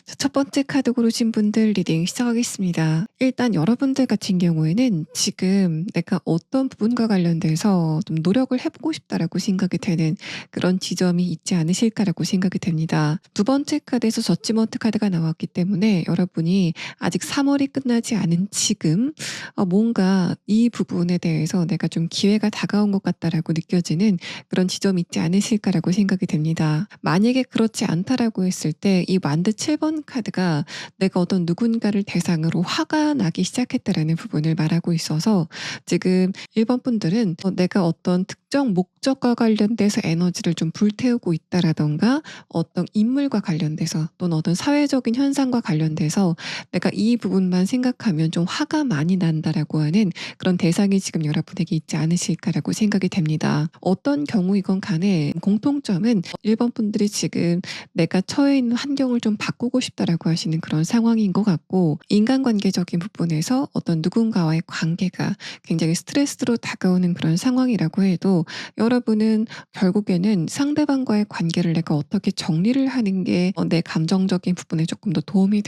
자, 첫 번째 카드 고르신 분들 리딩 시작하겠습니다. 일단 여러분들 같은 경우에는 지금 내가 어떤 부분과 관련돼서 좀 노력을 해보고 싶다라고 생각이 되는 그런 지점이 있지 않으실까라고 생각이 됩니다. 두 번째 카드에서 저지먼트 카드가 나왔기 때문에 여러분이 아직 3월이 끝나지 않은 지금 뭔가 이 부분에 대해서 내가 좀 기회가 다가온 것 같다라고 느껴지는 그런 지점이 있지 않으실까라고 생각이 됩니다. 만약에 그렇지 않다라고 했을 때 이 만드 7번 카드가 내가 어떤 누군가를 대상으로 화가 나기 시작했다라는 부분을 말하고 있어서 지금 1번 분들은 내가 어떤 특정 목적과 관련돼서 에너지를 좀 불태우고 있다라던가 어떤 인물과 관련돼서 또는 어떤 사회적인 현상과 관련돼서 내가 이 부분만 생각하면 좀 화가 많이 난다라고 하는 그런 대상이 지금 여러분에게 있지 않으실까라고 생각이 됩니다. 어떤 경우이건 간에 공통점은 1번 분들이 지금 내가 처해 있는 환경을 좀 바꾸고 싶다라고 하시는 그런 상황인 것 같고, 인간관계적인 부분에서 어떤 누군가와의 관계가 굉장히 스트레스로 다가오는 그런 상황이라고 해도 여러분은 결국에는 상대방과의 관계를 내가 어떻게 정리를 하는 게 내 감정적인 부분에 조금 더 도움이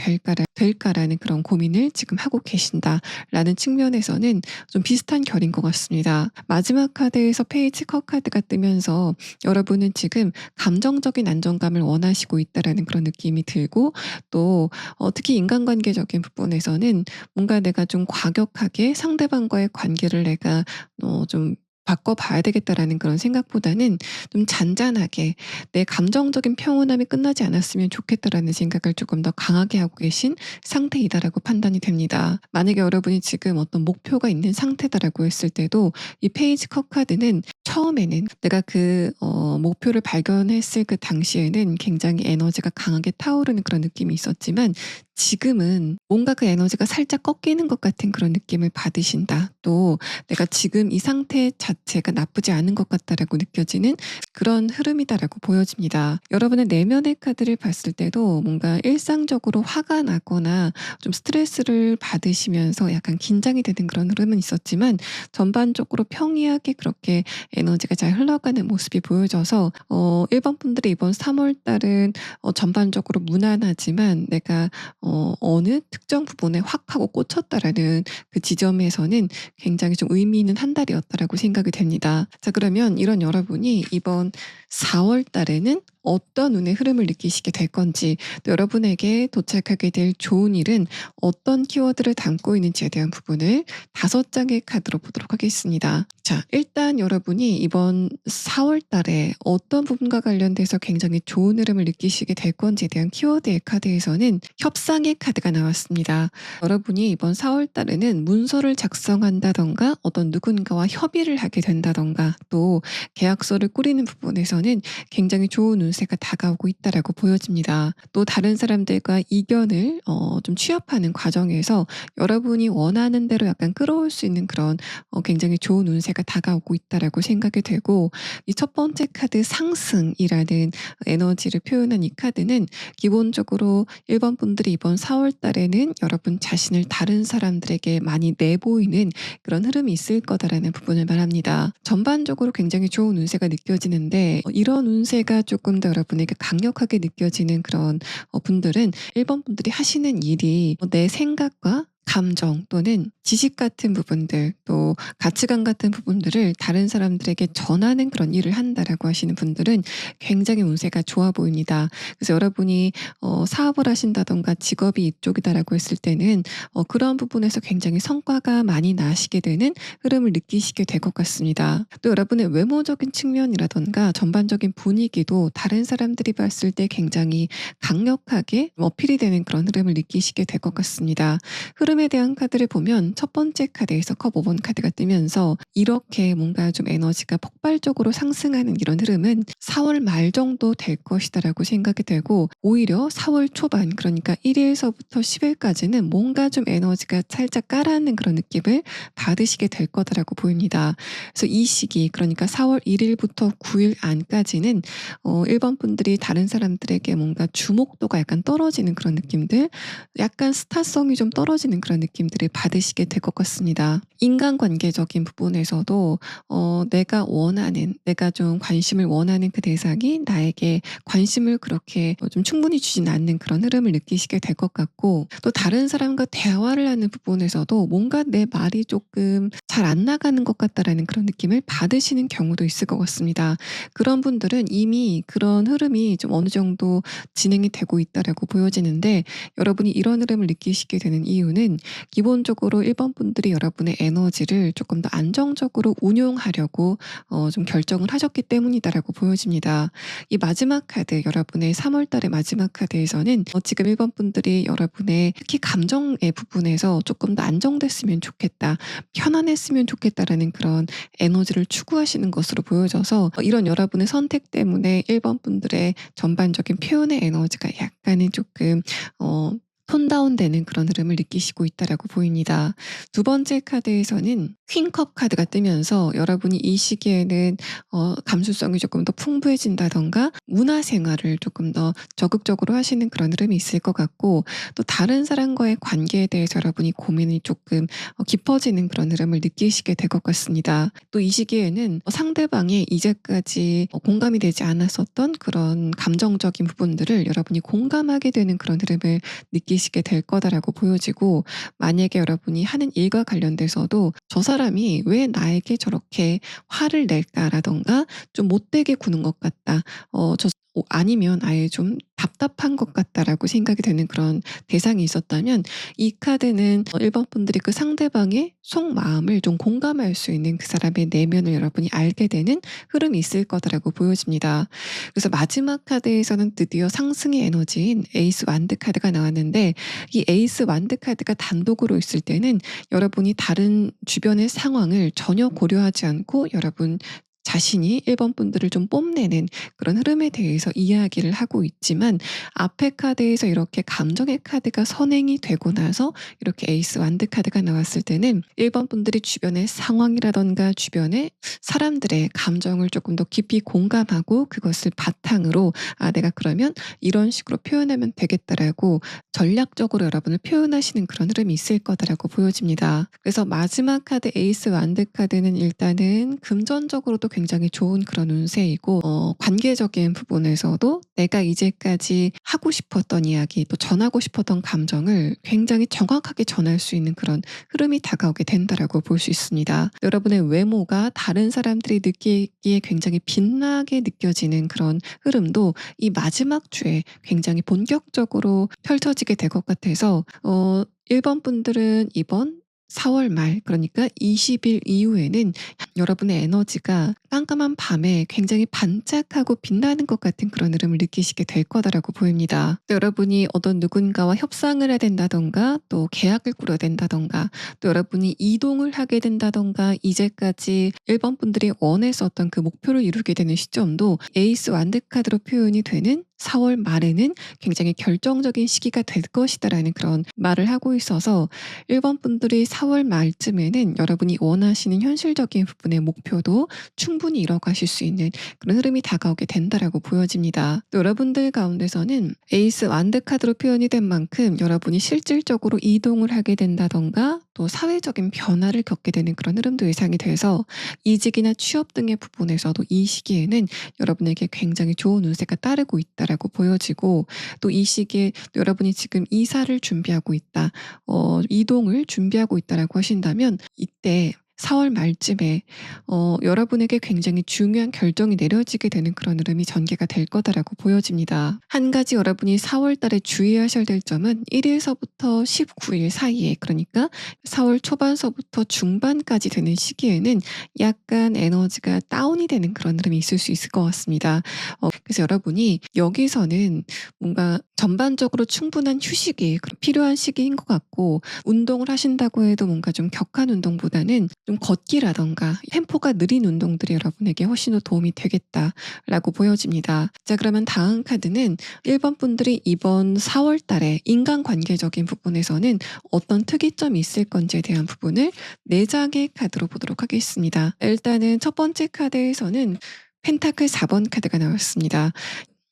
될까라는 그런 고민을 지금 하고 계신다라는 측면에서는 좀 비슷한 결인 것 같습니다. 마지막 카드에서 페이지 컵 카드가 뜨면서 여러분은 지금 감정적인 안정감을 원하시고 있다라는 그런 느낌이 들고, 또 특히 인간관계적인 부분에서는 뭔가 내가 좀 과격하게 상대방과의 관계를 내가 좀 바꿔봐야 되겠다라는 그런 생각보다는 좀 잔잔하게 내 감정적인 평온함이 끝나지 않았으면 좋겠다라는 생각을 조금 더 강하게 하고 계신 상태이다라고 판단이 됩니다. 만약에 여러분이 지금 어떤 목표가 있는 상태다라고 했을 때도 이 페이지 컵 카드는 처음에는 내가 그 목표를 발견했을 그 당시에는 굉장히 에너지가 강하게 타오르는 그런 느낌이 있었지만, 지금은 뭔가 그 에너지가 살짝 꺾이는 것 같은 그런 느낌을 받으신다. 또 내가 지금 이 상태 자체가 나쁘지 않은 것 같다라고 느껴지는 그런 흐름이다라고 보여집니다. 여러분의 내면의 카드를 봤을 때도 뭔가 일상적으로 화가 나거나 좀 스트레스를 받으시면서 약간 긴장이 되는 그런 흐름은 있었지만, 전반적으로 평이하게 그렇게 에너지가 잘 흘러가는 모습이 보여져서 1번 분들이 이번 3월 달은 전반적으로 무난하지만 내가 어느 특정 부분에 확 하고 꽂혔다라는 그 지점에서는 굉장히 좀 의미 있는 한 달이었다라고 생각이 됩니다. 자, 그러면 이런 여러분이 이번 4월 달에는 어떤 운의 흐름을 느끼시게 될 건지, 또 여러분에게 도착하게 될 좋은 일은 어떤 키워드를 담고 있는지에 대한 부분을 5장의 카드로 보도록 하겠습니다. 자, 일단 여러분이 이번 4월 달에 어떤 부분과 관련돼서 굉장히 좋은 흐름을 느끼시게 될 건지에 대한 키워드의 카드에서는 협상의 카드가 나왔습니다. 여러분이 이번 4월 달에는 문서를 작성한다던가 어떤 누군가와 협의를 하게 된다던가 또 계약서를 꾸리는 부분에서는 굉장히 좋은 운세가 다가오고 있다라고 보여집니다. 또 다른 사람들과 이견을 좀 취합하는 과정에서 여러분이 원하는 대로 약간 끌어올 수 있는 그런 굉장히 좋은 운세가 다가오고 있다라고 생각이 되고, 이 첫 번째 카드 상승이라는 에너지를 표현한 이 카드는 기본적으로 1번 분들이 이번 4월 달에는 여러분 자신을 다른 사람들에게 많이 내보이는 그런 흐름이 있을 거다라는 부분을 말합니다. 전반적으로 굉장히 좋은 운세가 느껴지는데, 이런 운세가 조금 더 여러분에게 강력하게 느껴지는 그런 분들은 1번 분들이 하시는 일이 내 생각과 감정 또는 지식 같은 부분들, 또 가치관 같은 부분들을 다른 사람들에게 전하는 그런 일을 한다라고 하시는 분들은 굉장히 운세가 좋아 보입니다. 그래서 여러분이 사업을 하신다던가 직업이 이쪽이다라고 했을 때는 그런 부분에서 굉장히 성과가 많이 나시게 되는 흐름을 느끼시게 될 것 같습니다. 또 여러분의 외모적인 측면이라던가 전반적인 분위기도 다른 사람들이 봤을 때 굉장히 강력하게 어필이 되는 그런 흐름을 느끼시게 될 것 같습니다. 흐름에 대한 카드를 보면 첫 번째 카드에서 컵 5번 카드가 뜨면서 이렇게 뭔가 좀 에너지가 폭발적으로 상승하는 이런 흐름은 4월 말 정도 될 것이다라고 생각이 되고, 오히려 4월 초반, 그러니까 1일서부터 10일까지는 뭔가 좀 에너지가 살짝 깔아앉는 그런 느낌을 받으시게 될 거다라고 보입니다. 그래서 이 시기, 그러니까 4월 1일부터 9일 안까지는 1번 분들이 다른 사람들에게 뭔가 주목도가 약간 떨어지는 그런 느낌들, 약간 스타성이 좀 떨어지는 있다라는 그런 느낌들을 받으시게 될 것 같습니다. 인간관계적인 부분에서도 내가 원하는, 내가 좀 관심을 원하는 그 대상이 나에게 관심을 그렇게 좀 충분히 주진 않는 그런 흐름을 느끼시게 될 것 같고, 또 다른 사람과 대화를 하는 부분에서도 뭔가 내 말이 조금 잘 안 나가는 것 같다라는 그런 느낌을 받으시는 경우도 있을 것 같습니다. 그런 분들은 이미 그런 흐름이 좀 어느 정도 진행이 되고 있다라고 보여지는데, 여러분이 이런 흐름을 느끼시게 되는 이유는 기본적으로 1번 분들이 여러분의 에너지를 조금 더 안정적으로 운용하려고 좀 결정을 하셨기 때문이다라고 보여집니다. 이 마지막 카드, 여러분의 3월 달의 마지막 카드에서는 지금 1번 분들이 여러분의 특히 감정의 부분에서 조금 더 안정됐으면 좋겠다, 편안했으면 좋겠다라는 그런 에너지를 추구하시는 것으로 보여져서, 이런 여러분의 선택 때문에 1번 분들의 전반적인 표현의 에너지가 약간은 조금 톤 다운되는 그런 흐름을 느끼시고 있다라고 보입니다. 두 번째 카드에서는 퀸컵 카드가 뜨면서 여러분이 이 시기에는 감수성이 조금 더 풍부해진다던가 문화생활을 조금 더 적극적으로 하시는 그런 흐름이 있을 것 같고, 또 다른 사람과의 관계에 대해서 여러분이 고민이 조금 깊어지는 그런 흐름을 느끼시게 될 것 같습니다. 또 이 시기에는 상대방의 이제까지 공감이 되지 않았었던 그런 감정적인 부분들을 여러분이 공감하게 되는 그런 흐름을 느끼시게 될 거다라고 보여지고, 만약에 여러분이 하는 일과 관련돼서도 저 사람이 왜 나에게 저렇게 화를 낼까라던가 좀 못되게 구는 것 같다, 아니면 아예 좀 답답한 것 같다라고 생각이 되는 그런 대상이 있었다면, 이 카드는 1번 분들이 그 상대방의 속마음을 좀 공감할 수 있는 그 사람의 내면을 여러분이 알게 되는 흐름이 있을 거다라고 보여집니다. 그래서 마지막 카드에서는 드디어 상승의 에너지인 에이스 완드 카드가 나왔는데, 이 에이스 완드 카드가 단독으로 있을 때는 여러분이 다른 주변의 상황을 전혀 고려하지 않고 여러분 자신이 1번 분들을 좀 뽐내는 그런 흐름에 대해서 이야기를 하고 있지만, 앞에 카드에서 이렇게 감정의 카드가 선행이 되고 나서 이렇게 에이스 완드 카드가 나왔을 때는 1번 분들이 주변의 상황이라던가 주변의 사람들의 감정을 조금 더 깊이 공감하고, 그것을 바탕으로 내가 그러면 이런 식으로 표현하면 되겠다라고 전략적으로 여러분을 표현하시는 그런 흐름이 있을 거다라고 보여집니다. 그래서 마지막 카드 에이스 완드 카드는 일단은 금전적으로도 굉장히 좋은 그런 운세이고, 관계적인 부분에서도 내가 이제까지 하고 싶었던 이야기, 또 전하고 싶었던 감정을 굉장히 정확하게 전할 수 있는 그런 흐름이 다가오게 된다라고 볼 수 있습니다. 여러분의 외모가 다른 사람들이 느끼기에 굉장히 빛나게 느껴지는 그런 흐름도 이 마지막 주에 굉장히 본격적으로 펼쳐지게 될 것 같아서, 1번 분들은 이번 4월 말, 그러니까 20일 이후에는 여러분의 에너지가 깜깜한 밤에 굉장히 반짝하고 빛나는 것 같은 그런 흐름을 느끼시게 될 거다라고 보입니다. 또 여러분이 어떤 누군가와 협상을 해야 된다던가, 또 계약을 꾸려야 된다던가, 또 여러분이 이동을 하게 된다던가, 이제까지 1번 분들이 원했었던 그 목표를 이루게 되는 시점도 에이스 완드 카드로 표현이 되는 4월 말에는 굉장히 결정적인 시기가 될 것이다라는 그런 말을 하고 있어서, 1번 분들이 4월 말쯤에는 여러분이 원하시는 현실적인 부분의 목표도 충분히 이뤄가실 수 있는 그런 흐름이 다가오게 된다라고 보여집니다. 또 여러분들 가운데서는 에이스 완드 카드로 표현이 된 만큼 여러분이 실질적으로 이동을 하게 된다던가, 또 사회적인 변화를 겪게 되는 그런 흐름도 예상이 돼서, 이직이나 취업 등의 부분에서도 이 시기에는 여러분에게 굉장히 좋은 운세가 따르고 있다라고 보여지고, 또 이 시기에 또 여러분이 지금 이사를 준비하고 있다, 이동을 준비하고 있다라고 하신다면, 이때 4월 말쯤에 여러분에게 굉장히 중요한 결정이 내려지게 되는 그런 흐름이 전개가 될 거다라고 보여집니다. 한 가지 여러분이 4월 달에 주의하셔야 될 점은 1일서부터 19일 사이에, 그러니까 4월 초반서부터 중반까지 되는 시기에는 약간 에너지가 다운이 되는 그런 흐름이 있을 수 있을 것 같습니다. 그래서 여러분이 여기서는 뭔가 전반적으로 충분한 휴식이 필요한 시기인 것 같고, 운동을 하신다고 해도 뭔가 좀 격한 운동보다는 좀 걷기라던가 템포가 느린 운동들이 여러분에게 훨씬 더 도움이 되겠다라고 보여집니다. 자, 그러면 다음 카드는 1번 분들이 이번 4월 달에 인간관계적인 부분에서는 어떤 특이점이 있을 건지에 대한 부분을 4장의 카드로 보도록 하겠습니다. 일단은 첫 번째 카드에서는 펜타클 4번 카드가 나왔습니다.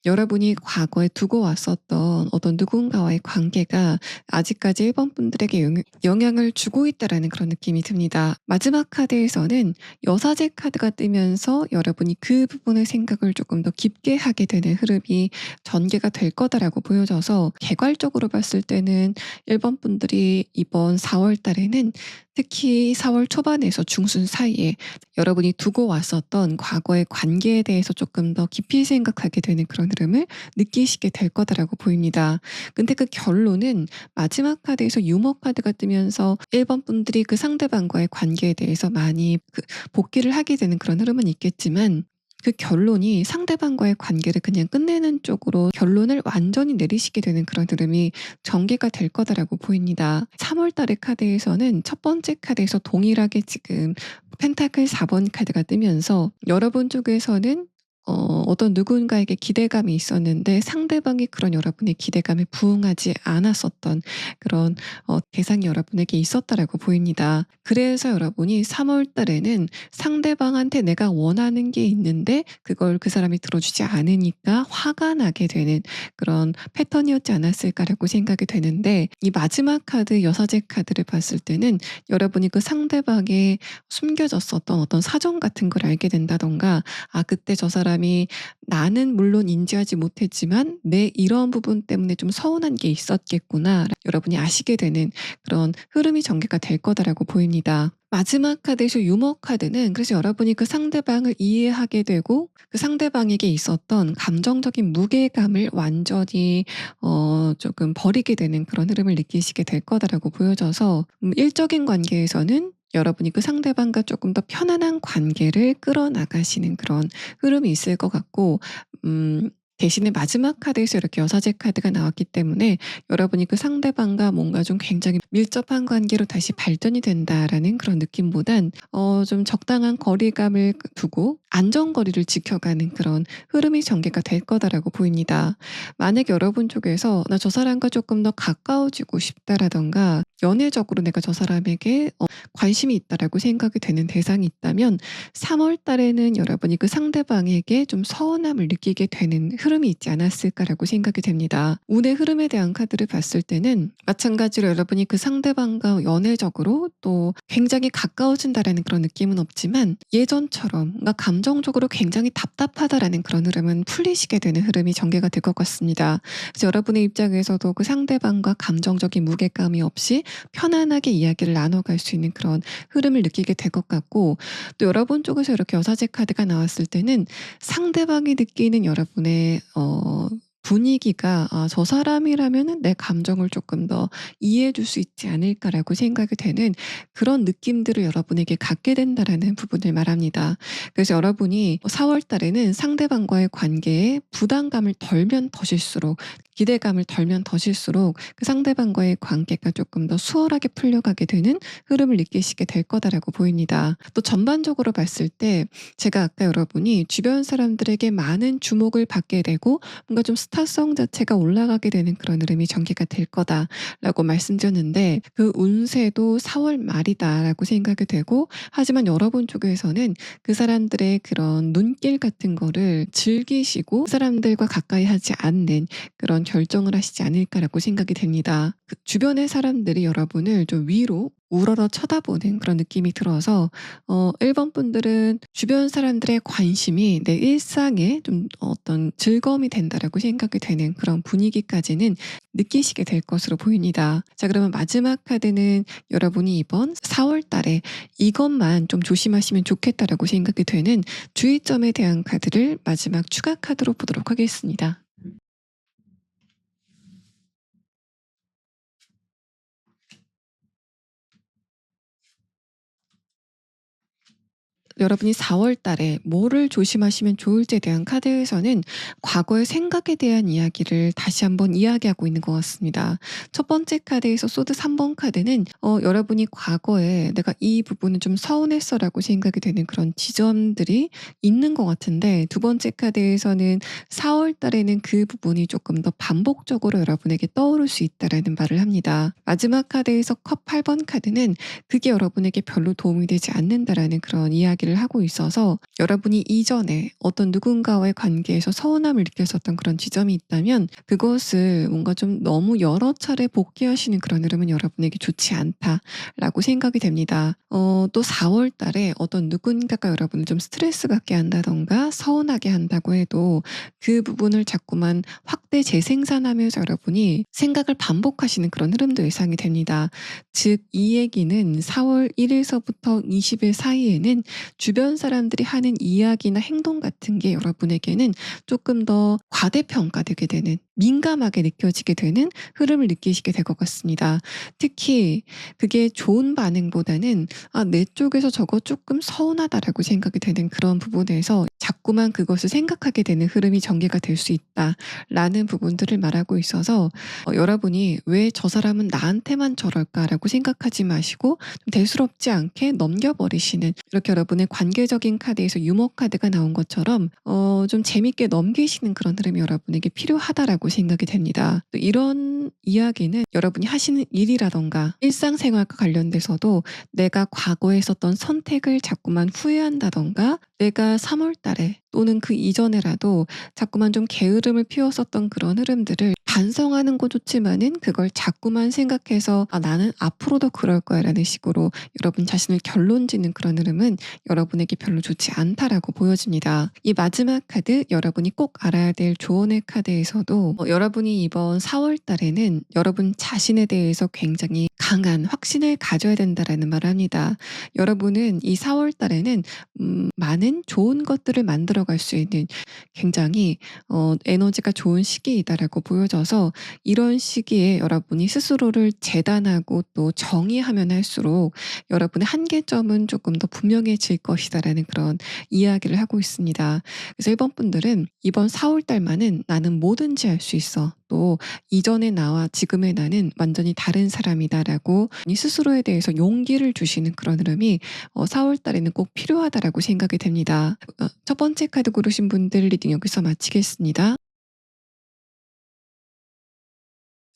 여러분이 과거에 두고 왔었던 어떤 누군가와의 관계가 아직까지 1번 분들에게 영향을 주고 있다라는 그런 느낌이 듭니다. 마지막 카드에서는 여사제 카드가 뜨면서 여러분이 그 부분의 생각을 조금 더 깊게 하게 되는 흐름이 전개가 될 거다라고 보여져서 개괄적으로 봤을 때는 1번 분들이 이번 4월 달에는 특히 4월 초반에서 중순 사이에 여러분이 두고 왔었던 과거의 관계에 대해서 조금 더 깊이 생각하게 되는 그런 흐름을 느끼시게 될 거다라고 보입니다. 근데 그 결론은 마지막 카드에서 유머 카드가 뜨면서 1번 분들이 그 상대방과의 관계에 대해서 많이 복귀를 하게 되는 그런 흐름은 있겠지만 그 결론이 상대방과의 관계를 그냥 끝내는 쪽으로 결론을 완전히 내리시게 되는 그런 흐름이 전개가 될 거다라고 보입니다. 3월 달의 카드에서는 첫 번째 카드에서 동일하게 지금 펜타클 4번 카드가 뜨면서 여러분 쪽에서는 어떤 누군가에게 기대감이 있었는데 상대방이 그런 여러분의 기대감에 부응하지 않았었던 그런 대상이 여러분에게 있었다라고 보입니다. 그래서 여러분이 3월 달에는 상대방한테 내가 원하는 게 있는데 그걸 그 사람이 들어주지 않으니까 화가 나게 되는 그런 패턴이었지 않았을까라고 생각이 되는데 이 마지막 카드 여사제 카드를 봤을 때는 여러분이 그 상대방의 숨겨졌었던 어떤 사정 같은 걸 알게 된다던가 아 그때 저 사람이 나는 물론 인지하지 못했지만 내 이런 부분 때문에 좀 서운한 게 있었겠구나 여러분이 아시게 되는 그런 흐름이 전개가 될 거다라고 보입니다. 마지막 카드에서 유머 카드는 그래서 여러분이 그 상대방을 이해하게 되고 그 상대방에게 있었던 감정적인 무게감을 완전히 조금 버리게 되는 그런 흐름을 느끼시게 될 거다라고 보여져서 일적인 관계에서는 여러분이 그 상대방과 조금 더 편안한 관계를 끌어나가시는 그런 흐름이 있을 것 같고 대신에 마지막 카드에서 이렇게 여사제 카드가 나왔기 때문에 여러분이 그 상대방과 뭔가 좀 굉장히 밀접한 관계로 다시 발전이 된다라는 그런 느낌보단 좀 적당한 거리감을 두고 안전거리를 지켜가는 그런 흐름이 전개가 될 거다라고 보입니다. 만약 여러분 쪽에서 '나 저 사람과 조금 더 가까워지고 싶다.'라든가 연애적으로 '내가 저 사람에게 관심이 있다.'라고 생각이 되는 대상이 있다면 3월 달에는 여러분이 그 상대방에게 좀 서운함을 느끼게 되는 흐름이 있지 않았을까라고 생각이 됩니다. 운의 흐름에 대한 카드를 봤을 때는 마찬가지로 여러분이 그 상대방과 연애적으로 또 굉장히 가까워진다라는 그런 느낌은 없지만 예전처럼 뭔가 감정적으로 굉장히 답답하다라는 그런 흐름은 풀리시게 되는 흐름이 전개가 될 것 같습니다. 그래서 여러분의 입장에서도 그 상대방과 감정적인 무게감이 없이 편안하게 이야기를 나눠갈 수 있는 그런 흐름을 느끼게 될 것 같고 또 여러분 쪽에서 이렇게 여사제 카드가 나왔을 때는 상대방이 느끼는 여러분의 분위기가 '아 저 사람이라면은 내 감정을 조금 더 이해해 줄 수 있지 않을까.'라고 생각이 되는 그런 느낌들을 여러분에게 갖게 된다라는 부분을 말합니다. 그래서 여러분이 4월 달에는 상대방과의 관계에 부담감을 덜면 더실수록 기대감을 덜면 더실수록 그 상대방과의 관계가 조금 더 수월하게 풀려가게 되는 흐름을 느끼시게 될 거다라고 보입니다. 또 전반적으로 봤을 때 제가 아까 여러분이 주변 사람들에게 많은 주목을 받게 되고 뭔가 좀 스타성 자체가 올라가게 되는 그런 흐름이 전개가 될 거다라고 말씀드렸는데 그 운세도 4월 말이다라고 생각이 되고 하지만 여러분 쪽에서는 그 사람들의 그런 눈길 같은 거를 즐기시고 그 사람들과 가까이 하지 않는 그런 결정을 하시지 않을까라고 생각이 됩니다. 그 주변의 사람들이 여러분을 좀 위로 우러러 쳐다보는 그런 느낌이 들어서 1번 분들은 주변 사람들의 관심이 내 일상에 좀 어떤 즐거움이 된다라고 생각이 되는 그런 분위기까지는 느끼시게 될 것으로 보입니다. 자 그러면 마지막 카드는 여러분이 이번 4월 달에 이것만 좀 조심하시면 좋겠다라고 생각이 되는 주의점에 대한 카드를 마지막 추가 카드로 보도록 하겠습니다. 여러분이 4월 달에 뭐를 조심하시면 좋을지에 대한 카드에서는 과거의 생각에 대한 이야기를 다시 한번 이야기하고 있는 것 같습니다. 첫 번째 카드에서 소드 3번 카드는 여러분이 과거에 '내가 이 부분은 좀 서운했어.'라고 생각이 되는 그런 지점들이 있는 것 같은데 두 번째 카드에서는 4월 달에는 그 부분이 조금 더 반복적으로 여러분에게 떠오를 수 있다라는 말을 합니다. 마지막 카드에서 컵 8번 카드는 그게 여러분에게 별로 도움이 되지 않는다라는 그런 이야기를 이야기를 하고 있어서 여러분이 이전에 어떤 누군가와의 관계에서 서운함을 느꼈었던 그런 지점이 있다면 그것을 뭔가 좀 너무 여러 차례 복귀하시는 그런 흐름은 여러분에게 좋지 않다라고 생각이 됩니다. 또 4월 달에 어떤 누군가가 여러분을 좀 스트레스 받게 한다든가 서운하게 한다고 해도 그 부분을 자꾸만 확대 재생산하면서 여러분이 생각을 반복하시는 그런 흐름도 예상이 됩니다. 즉 이 얘기는 4월 1일서부터 20일 사이에는 주변 사람들이 하는 이야기나 행동 같은 게 여러분에게는 조금 더 과대평가되게 되는, 민감하게 느껴지게 되는 흐름을 느끼시게 될 것 같습니다. 특히 그게 좋은 반응보다는 '아 내 쪽에서 저거 조금 서운하다.'라고 생각이 되는 그런 부분에서 자꾸만 그것을 생각하게 되는 흐름이 전개가 될 수 있다라는 부분들을 말하고 있어서 여러분이 '왜 저 사람은 나한테만 저럴까?'라고 생각하지 마시고 좀 대수롭지 않게 넘겨 버리시는, 이렇게 여러분의 관계적인 카드에서 유머 카드가 나온 것처럼 좀 재밌게 넘기시는 그런 흐름이 여러분에게 필요하다라고 생각이 됩니다. 또 이런 이야기는 여러분이 하시는 일이라든가 일상생활과 관련돼서도 내가 과거에 했었던 선택을 자꾸만 후회한다든가 내가 3월 달에 또는 그 이전에라도 자꾸만 좀 게으름을 피웠었던 그런 흐름들을 반성하는 거 좋지만은 그걸 자꾸만 생각해서 '아 나는 앞으로도 그럴 거야.'라는 식으로 여러분 자신을 결론짓는 그런 흐름은 여러분에게 별로 좋지 않다라고 보여집니다. 이 마지막 카드, 여러분이 꼭 알아야 될 조언의 카드에서도 여러분이 이번 4월 달에는 여러분 자신에 대해서 굉장히 강한 확신을 가져야 된다라는 말을 합니다. 여러분은 이 4월 달에는 많은 좋은 것들을 만들어 갈 수 있는 굉장히 에너지가 좋은 시기이다라고 보여져서 이런 시기에 여러분이 스스로를 재단하고 또 정의하면 할수록 여러분의 한계점은 조금 더 분명해질 것이다라는 그런 이야기를 하고 있습니다. 그래서 1번 분들은 이번 4월 달만은 '나는 뭐든지 할 수 있어. 또 이전의 나와 지금의 나는 완전히 다른 사람이다.'라고 이 스스로에 대해서 용기를 주시는 그런 흐름이 4월 달에는 꼭 필요하다라고 생각이 됩니다. 첫 번째 카드 고르신 분들 리딩 여기서 마치겠습니다.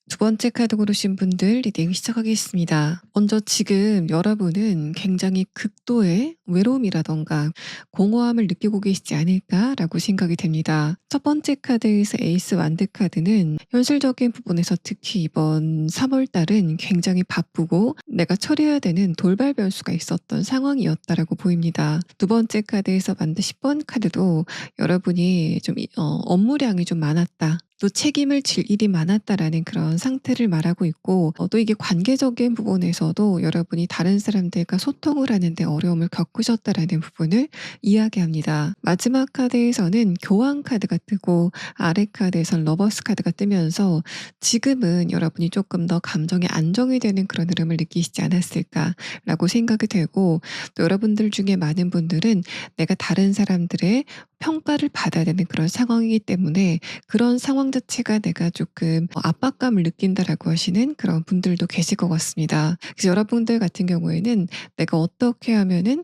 두 번째 카드 고르신 분들 리딩 시작하겠습니다. 먼저 지금 여러분은 굉장히 극도의 외로움이라던가 공허함을 느끼고 계시지 않을까라고 생각이 됩니다. 첫 번째 카드에서 에이스 완드 카드는 현실적인 부분에서 특히 이번 3월 달은 굉장히 바쁘고 내가 처리해야 되는 돌발 변수가 있었던 상황이었다라고 보입니다. 두 번째 카드에서 만든 10번 카드도 여러분이 좀 업무량이 좀 많았다, 또 책임을 질 일이 많았다라는 그런 상태를 말하고 있고 또 이게 관계적인 부분에서도 여러분이 다른 사람들과 소통을 하는데 어려움을 겪으셨다라는 부분을 이야기합니다. 마지막 카드에서는 교환 카드가 뜨고 아래 카드에서는 러버스 카드가 뜨면서 지금은 여러분이 조금 더 감정이 안정이 되는 그런 흐름을 느끼시지 않았을까라고 생각이 되고, 또 여러분들 중에 많은 분들은 내가 다른 사람들의 평가를 받아야 되는 그런 상황이기 때문에 그런 상황 자체가 내가 조금 압박감을 느낀다라고 하시는 그런 분들도 계실 것 같습니다. 그래서 여러분들 같은 경우에는 내가 어떻게 하면은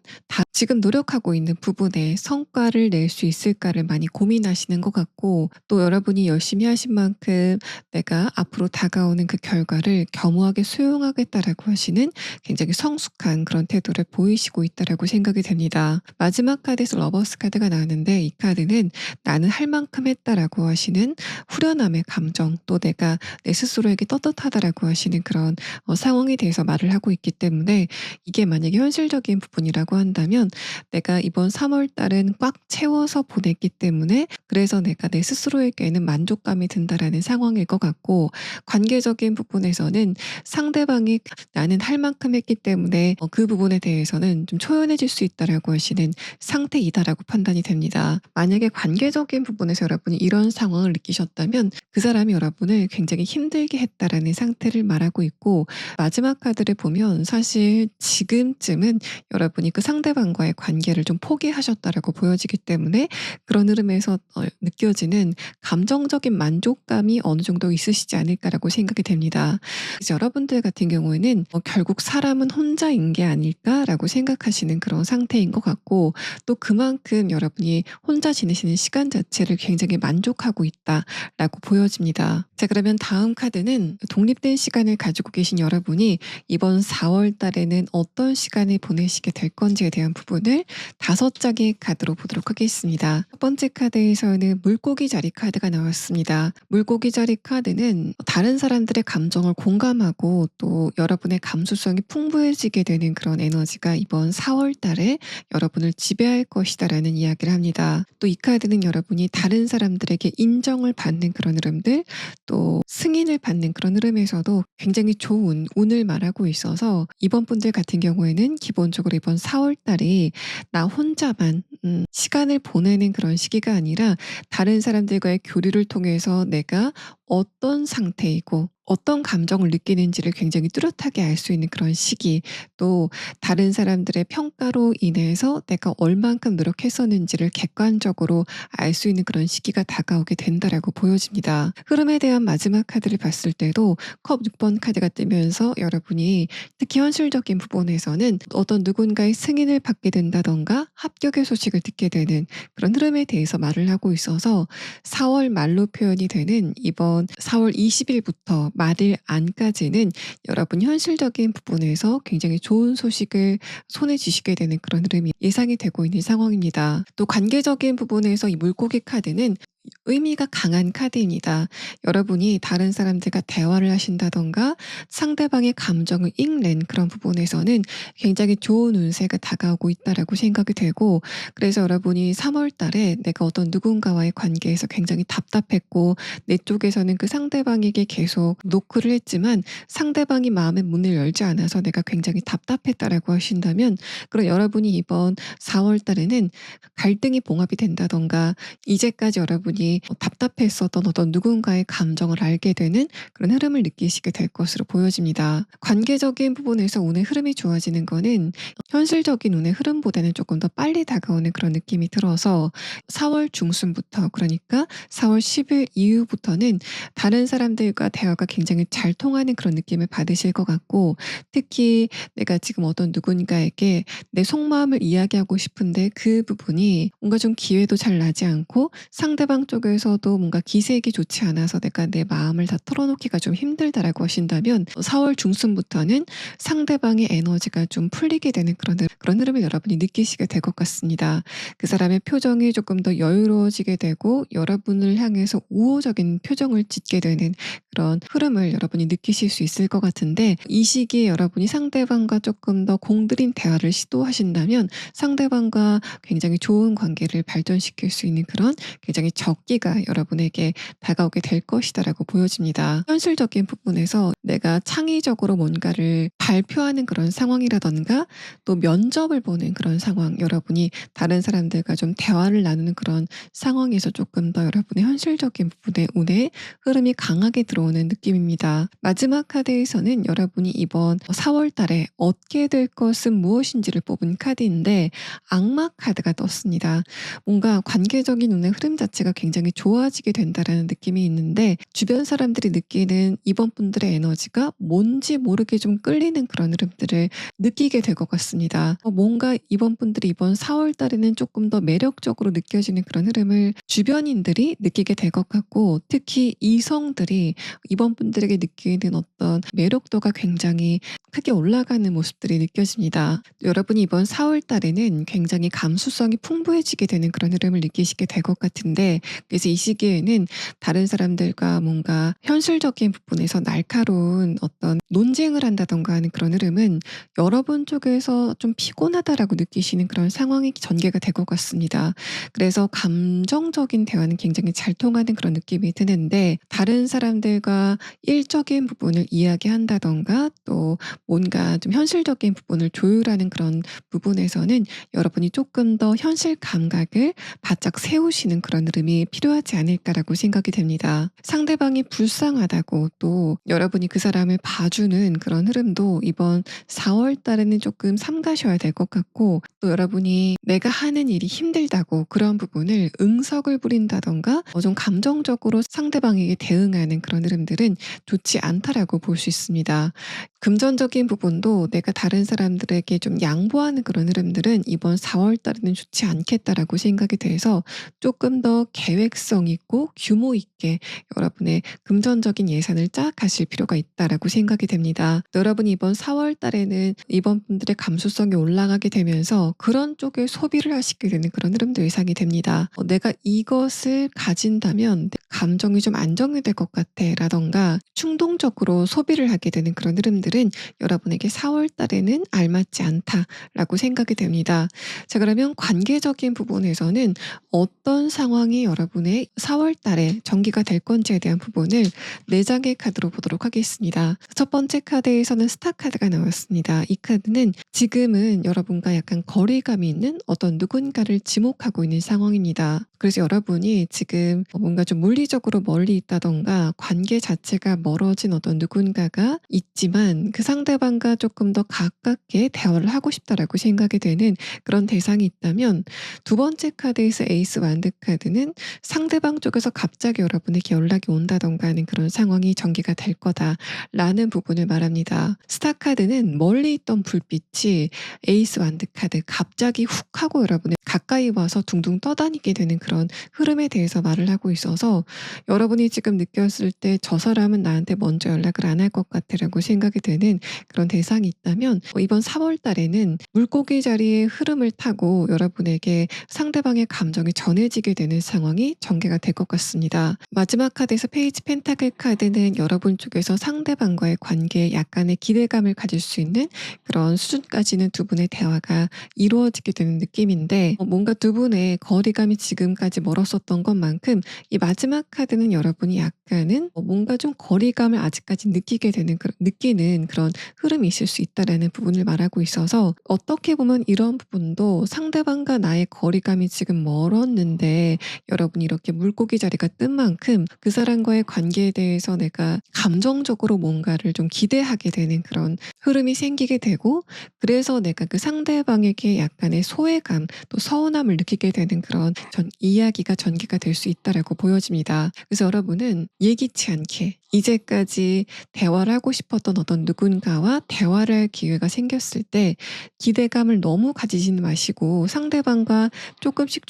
지금 노력하고 있는 부분에 성과를 낼 수 있을까를 많이 고민하시는 것 같고, 또 여러분이 열심히 하신 만큼 내가 앞으로 다가오는 그 결과를 겸허하게 수용하겠다라고 하시는 굉장히 성숙한 그런 태도를 보이시고 있다라고 생각이 됩니다. 마지막 카드에서 러버스 카드가 나왔는데 이 카드는 나는 할 만큼 했다라고 하시는 후련함의 감정, 또 내가 내 스스로에게 떳떳하다라고 하시는 그런 상황에 대해서 말을 하고 있기 때문에 이게 만약에 현실적인 부분이라고 한다면 내가 이번 3월 달은 꽉 채워서 보냈기 때문에 그래서 내가 내 스스로에게는 만족감이 든다라는 상황일 것 같고, 관계적인 부분에서는 상대방이 나는 할 만큼 했기 때문에 그 부분에 대해서는 좀 초연해질 수 있다라고 하시는 상태이다라고 판단이 됩니다. 만약에 관계적인 부분에서 여러분이 이런 상황을 느끼셨다면 그 사람이 여러분을 굉장히 힘들게 했다라는 상태를 말하고 있고, 마지막 카드를 보면 사실 지금쯤은 여러분이 그 상대방과의 관계를 좀 포기하셨다라고 보여지기 때문에 그런 흐름에서 느껴지는 감정적인 만족감이 어느 정도 있으시지 않을까라고 생각이 됩니다. 그래서 여러분들 같은 경우에는 결국 사람은 혼자인 게 아닐까라고 생각하시는 그런 상태인 것 같고, 또 그만큼 여러분이 혼자 지내시는 시간 자체를 굉장히 만족하고 있다라고 보여집니다. 자, 그러면 다음 카드는 독립된 시간을 가지고 계신 여러분이 이번 4월 달에는 어떤 시간을 보내시게 될 건지에 대한 부분을 5장의 카드로 보도록 하겠습니다. 첫 번째 카드에서는 물고기 자리 카드가 나왔습니다. 물고기 자리 카드는 다른 사람들의 감정을 공감하고 또 여러분의 감수성이 풍부해지게 되는 그런 에너지가 이번 4월 달에 여러분을 지배할 것이다라는 이야기를 합니다. 또 이 카드는 여러분이 다른 사람들에게 인정을 받는 그런 흐름들, 또 승인을 받는 그런 흐름에서도 굉장히 좋은 운을 말하고 있어서 이번 분들 같은 경우에는 기본적으로 이번 4월 달이 나 혼자만 시간을 보내는 그런 시기가 아니라 다른 사람들과의 교류를 통해서 내가 어떤 상태이고 어떤 감정을 느끼는지를 굉장히 뚜렷하게 알 수 있는 그런 시기, 또 다른 사람들의 평가로 인해서 내가 얼만큼 노력했었는지를 객관적으로 알 수 있는 그런 시기가 다가오게 된다라고 보여집니다. 흐름에 대한 마지막 카드를 봤을 때도 컵 6번 카드가 뜨면서 여러분이 특히 현실적인 부분에서는 어떤 누군가의 승인을 받게 된다던가 합격의 소식을 듣게 되는 그런 흐름에 대해서 말을 하고 있어서 4월 말로 표현이 되는 이번 4월 20일부터 말일 안까지는 여러분 현실적인 부분에서 굉장히 좋은 소식을 손에 쥐시게 되는 그런 흐름이 예상이 되고 있는 상황입니다. 또 관계적인 부분에서 이 물고기 카드는 의미가 강한 카드입니다. 여러분이 다른 사람들과 대화를 하신다던가 상대방의 감정을 읽는 그런 부분에서는 굉장히 좋은 운세가 다가오고 있다라고 생각이 되고, 그래서 여러분이 3월 달에 내가 어떤 누군가와의 관계에서 굉장히 답답했고 내 쪽에서는 그 상대방에게 계속 노크를 했지만 상대방이 마음의 문을 열지 않아서 내가 굉장히 답답했다라고 하신다면, 그럼 여러분이 이번 4월 달에는 갈등이 봉합이 된다던가 이제까지 여러분이 답답했었던 어떤 누군가의 감정을 알게 되는 그런 흐름을 느끼시게 될 것으로 보여집니다. 관계적인 부분에서 운의 흐름이 좋아지는 거는 현실적인 운의 흐름보다는 조금 더 빨리 다가오는 그런 느낌이 들어서 4월 중순부터, 그러니까 4월 10일 이후부터는 다른 사람들과 대화가 굉장히 잘 통하는 그런 느낌을 받으실 것 같고, 특히 내가 지금 어떤 누군가에게 내 속마음을 이야기하고 싶은데 그 부분이 뭔가 좀 기회도 잘 나지 않고 상대방 쪽에서도 뭔가 기색이 좋지 않아서 내가 내 마음을 다 털어놓기가 좀 힘들다라고 하신다면 4월 중순부터는 상대방의 에너지가 좀 풀리게 되는 그런 흐름을 여러분이 느끼시게 될 것 같습니다. 그 사람의 표정이 조금 더 여유로워지게 되고 여러분을 향해서 우호적인 표정을 짓게 되는 그런 흐름을 여러분이 느끼실 수 있을 것 같은데, 이 시기에 여러분이 상대방과 조금 더 공들인 대화를 시도하신다면 상대방과 굉장히 좋은 관계를 발전시킬 수 있는 그런 굉장히 적기가 여러분에게 다가오게 될 것이다라고 보여집니다. 현실적인 부분에서 내가 창의적으로 뭔가를 발표하는 그런 상황이라던가 또 면접을 보는 그런 상황, 여러분이 다른 사람들과 좀 대화를 나누는 그런 상황에서 조금 더 여러분의 현실적인 부분의 운의 흐름이 강하게 들어오는 느낌입니다. 마지막 카드에서는 여러분이 이번 4월 달에 얻게 될 것은 무엇인지를 뽑은 카드인데 악마 카드가 떴습니다. 뭔가 관계적인 운의 흐름 자체가 굉장히 좋아지게 된다라는 느낌이 있는데, 주변 사람들이 느끼는 이번 분들의 에너지가 뭔지 모르게 좀 끌리는 그런 흐름들을 느끼게 될 것 같습니다. 뭔가 이번 분들이 이번 4월 달에는 조금 더 매력적으로 느껴지는 그런 흐름을 주변인들이 느끼게 될 것 같고, 특히 이성들이 이번 분들에게 느끼는 어떤 매력도가 굉장히 크게 올라가는 모습들이 느껴집니다. 여러분이 이번 4월 달에는 굉장히 감수성이 풍부해지게 되는 그런 흐름을 느끼시게 될 것 같은데, 그래서 이 시기에는 다른 사람들과 뭔가 현실적인 부분에서 날카로운 어떤 논쟁을 한다던가 하는 그런 흐름은 여러분 쪽에서 좀 피곤하다라고 느끼시는 그런 상황이 전개가 될 것 같습니다. 그래서 감정적인 대화는 굉장히 잘 통하는 그런 느낌이 드는데, 다른 사람들과 일적인 부분을 이야기한다던가 또 뭔가 좀 현실적인 부분을 조율하는 그런 부분에서는 여러분이 조금 더 현실 감각을 바짝 세우시는 그런 흐름이 필요하지 않을까라고 생각이 됩니다. 상대방이 불쌍하다고 또 여러분이 그 사람을 봐주는 그런 흐름도 이번 4월 달에는 조금 삼가셔야 될 것 같고, 또 여러분이 내가 하는 일이 힘들다고 그런 부분을 응석을 부린다던가 좀 감정적으로 상대방에게 대응하는 그런 흐름들은 좋지 않다라고 볼 수 있습니다. 금전적인 부분도 내가 다른 사람들에게 좀 양보하는 그런 흐름들은 이번 4월 달에는 좋지 않겠다라고 생각이 돼서 조금 더 계획성 있고 규모 있게 여러분의 금전적인 예산을 짜 가실 필요가 있다라고 생각이 됩니다. 여러분이 이번 4월 달에는 이번 분들의 감수성이 올라가게 되면서 그런 쪽에 소비를 하시게 되는 그런 흐름도 예상이 됩니다. 내가 이것을 가진다면 내 감정이 좀 안정이 될 것 같아 라던가 충동적으로 소비를 하게 되는 그런 흐름들은 여러분에게 4월 달에는 알맞지 않다라고 생각이 됩니다. 자, 그러면 관계적인 부분에서는 어떤 상황이 여러분의 4월 달에 전개가 될 건지에 대한 부분을 4장의 카드로 보도록 하겠습니다. 첫 번째 카드에서는 스타 카드가 나왔습니다. 이 카드는 지금은 여러분과 약간 거리감이 있는 어떤 누군가를 지목하고 있는 상황입니다. 그래서 여러분이 지금 뭔가 좀 물리적으로 멀리 있다던가 관계 자체가 멀어진 어떤 누군가가 있지만 그 상대방과 조금 더 가깝게 대화를 하고 싶다라고 생각이 되는 그런 대상이 있다면, 두 번째 카드에서 에이스 완드 카드는 상대방 쪽에서 갑자기 여러분에게 연락이 온다던가 하는 그런 상황이 전개가 될 거다라는 부분을 말합니다. 스타 카드는 멀리 있던 불빛이 에이스 완드 카드 갑자기 훅 하고 여러분의 가까이 와서 둥둥 떠다니게 되는 그런 흐름에 대해서 말을 하고 있어서, 여러분이 지금 느꼈을 때 저 사람은 나한테 먼저 연락을 안 할 것 같아라고 생각이 되는 그런 대상이 있다면, 이번 4월 달에는 물고기 자리의 흐름을 타고 여러분에게 상대방의 감정이 전해지게 되는 상황이 전개가 될 것 같습니다. 마지막 카드에서 페이지 펜타클 카드는 여러분 쪽에서 상대방과의 관계에 약간의 기대감을 가질 수 있는 그런 수준까지는 두 분의 대화가 이루어지게 되는 느낌인데, 뭔가 두 분의 거리감이 지금까지 멀었었던 것만큼 이 마지막 카드는 여러분이 약간은 뭔가 좀 거리감을 아직까지 느끼는 그런 흐름이 있을 수 있다라는 부분을 말하고 있어서, 어떻게 보면 이런 부분도 상대방과 나의 거리감이 지금 멀었는데 여러분이 이렇게 물고기 자리가 뜬 만큼 그 사람과의 관계에 대해서 내가 감정적으로 뭔가를 좀 기대하게 되는 그런 흐름이 생기게 되고, 그래서 내가 그 상대방에게 약간의 소외감 또 서운함을 느끼게 되는 그런 이야기가 전개가 될 수 있다라고 보여집니다. 그래서 여러분은 예기치 않게 이제까지 대화를 하고 싶었던 어떤 누군가와 대화를 할 기회가 생겼을 때 기대감을 너무 가지지는 마시고 상대방과 조금씩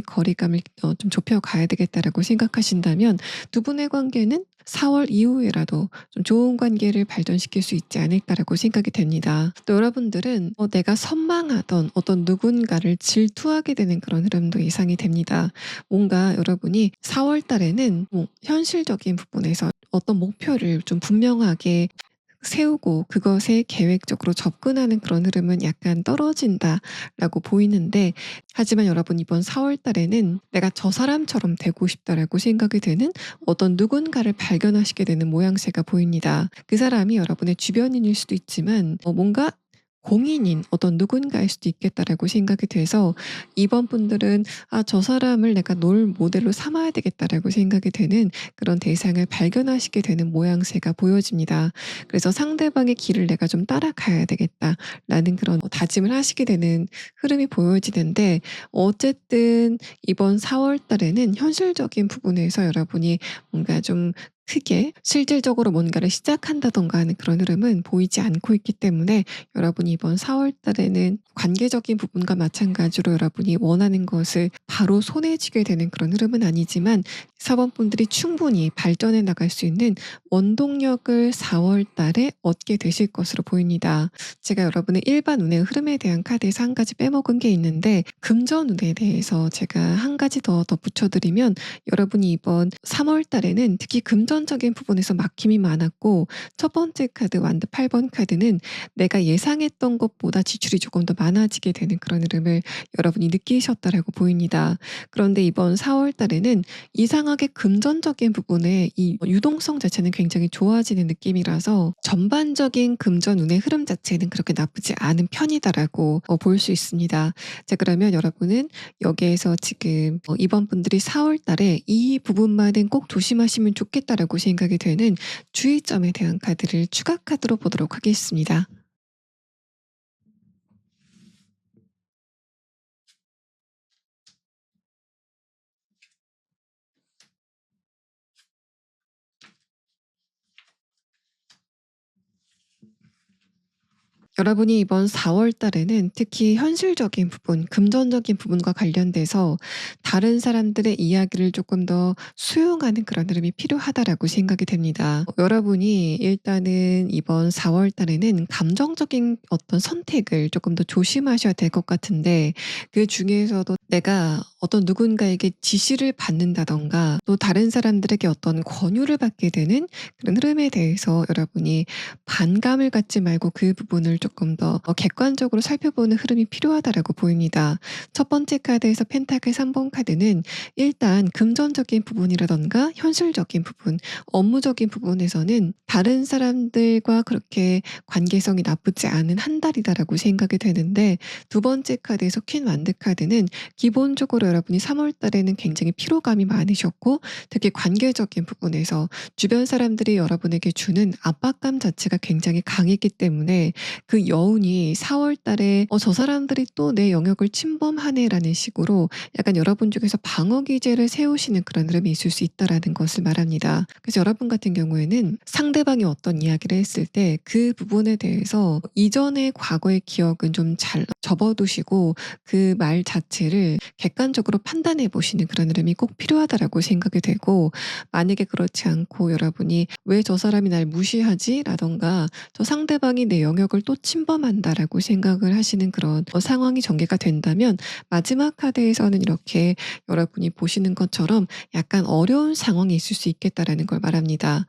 거리감을 좀 좁혀 가야 되겠다라고 생각하신다면, 두 분의 관계는 4월 이후에라도 좀 좋은 관계를 발전시킬 수 있지 않을까라고 생각이 됩니다. 또 여러분들은 내가 선망하던 어떤 누군가를 질투하게 되는 그런 흐름도 예상이 됩니다. 뭔가 여러분이 4월 달에는 현실적인 부분에서 어떤 목표를 좀 분명하게 세우고 그것에 계획적으로 접근하는 그런 흐름은 약간 떨어진다라고 보이는데, 하지만 여러분 이번 4월 달에는 내가 저 사람처럼 되고 싶다라고 생각이 되는 어떤 누군가를 발견하시게 되는 모양새가 보입니다. 그 사람이 여러분의 주변인일 수도 있지만 뭔가 공인인 어떤 누군가일 수도 있겠다라고 생각이 돼서, 이번 분들은 '아 저 사람을 내가 롤 모델로 삼아야 되겠다.'라고 생각이 되는 그런 대상을 발견하시게 되는 모양새가 보여집니다. 그래서 '상대방의 길을 내가 좀 따라가야 되겠다.'라는 그런 다짐을 하시게 되는 흐름이 보여지는데, 어쨌든 이번 4월 달에는 현실적인 부분에서 여러분이 뭔가 좀 크게 실질적으로 뭔가를 시작한다든가 하는 그런 흐름은 보이지 않고 있기 때문에, 여러분이 이번 4월 달에는 관계적인 부분과 마찬가지로 여러분이 원하는 것을 바로 손에 쥐게 되는 그런 흐름은 아니지만, 사원분들이 충분히 발전해 나갈 수 있는 원동력을 4월 달에 얻게 되실 것으로 보입니다. 제가 여러분의 일반 운의 흐름에 대한 카드에서 한 가지 빼먹은 게 있는데, 금전 운에 대해서 제가 한 가지 더 덧붙여 드리면, 여러분이 이번 3월 달에는 특히 금전적인 부분에서 막힘이 많았고, 첫 번째 카드 완드 8번 카드는 내가 예상했던 것보다 지출이 조금 더 많아지게 되는 그런 흐름을 여러분이 느끼셨다라고 보입니다. 그런데 이번 4월 달에는 이상하게 금전적인 부분에 이 유동성 자체는 굉장히 좋아지는 느낌이라서 전반적인 금전 운의 흐름 자체는 그렇게 나쁘지 않은 편이다라고 볼 수 있습니다. 자, 그러면 여러분은 여기에서 지금 이번 분들이 4월 달에 이 부분만은 꼭 조심하시면 좋겠다라고 생각이 되는 주의점에 대한 카드를 추가 카드로 보도록 하겠습니다. 여러분이 이번 4월 달에는 특히 현실적인 부분, 금전적인 부분과 관련돼서 다른 사람들의 이야기를 조금 더 수용하는 그런 흐름이 필요하다라고 생각이 됩니다. 여러분이 일단은 이번 4월 달에는 감정적인 어떤 선택을 조금 더 조심하셔야 될 것 같은데, 그중에서도 내가 어떤 누군가에게 지시를 받는다든가 또 다른 사람들에게 어떤 권유를 받게 되는 그런 흐름에 대해서 여러분이 반감을 갖지 말고 그 부분을 조금 더 객관적으로 살펴보는 흐름이 필요하다라고 보입니다. 첫 번째 카드에서 펜타클 3번 카드는 일단 금전적인 부분이라든가 현실적인 부분, 업무적인 부분에서는 다른 사람들과 그렇게 관계성이 나쁘지 않은 한 달이다라고 생각이 되는데, 두 번째 카드에서 퀸 완드 카드는 기본적으로 여러분이 3월 달에는 굉장히 피로감이 많으셨고, 특히 관계적인 부분에서 주변 사람들이 여러분에게 주는 압박감 자체가 굉장히 강했기 때문에 그 여운이 4월 달에 저 사람들이 또 내 영역을 침범하네.'라는 식으로 약간 여러분 쪽에서 방어 기제를 세우시는 그런 흐름이 있을 수 있다라는 것을 말합니다. 그래서 여러분 같은 경우에는 상대방이 어떤 이야기를 했을 때 그 부분에 대해서 이전의 과거의 기억은 좀 잘 접어두시고 그 말 자체를 객관적으로 판단해 보시는 그런 흐름이 꼭 필요하다라고 생각이 되고, 만약에 그렇지 않고 여러분이 '왜 저 사람이 날 무시하지?' 라든가 '저 상대방이 내 영역을 또 침범한다.'라고 생각을 하시는 그런 상황이 전개가 된다면, 마지막 카드에서는 이렇게 여러분이 보시는 것처럼 약간 어려운 상황이 있을 수 있겠다라는 걸 말합니다.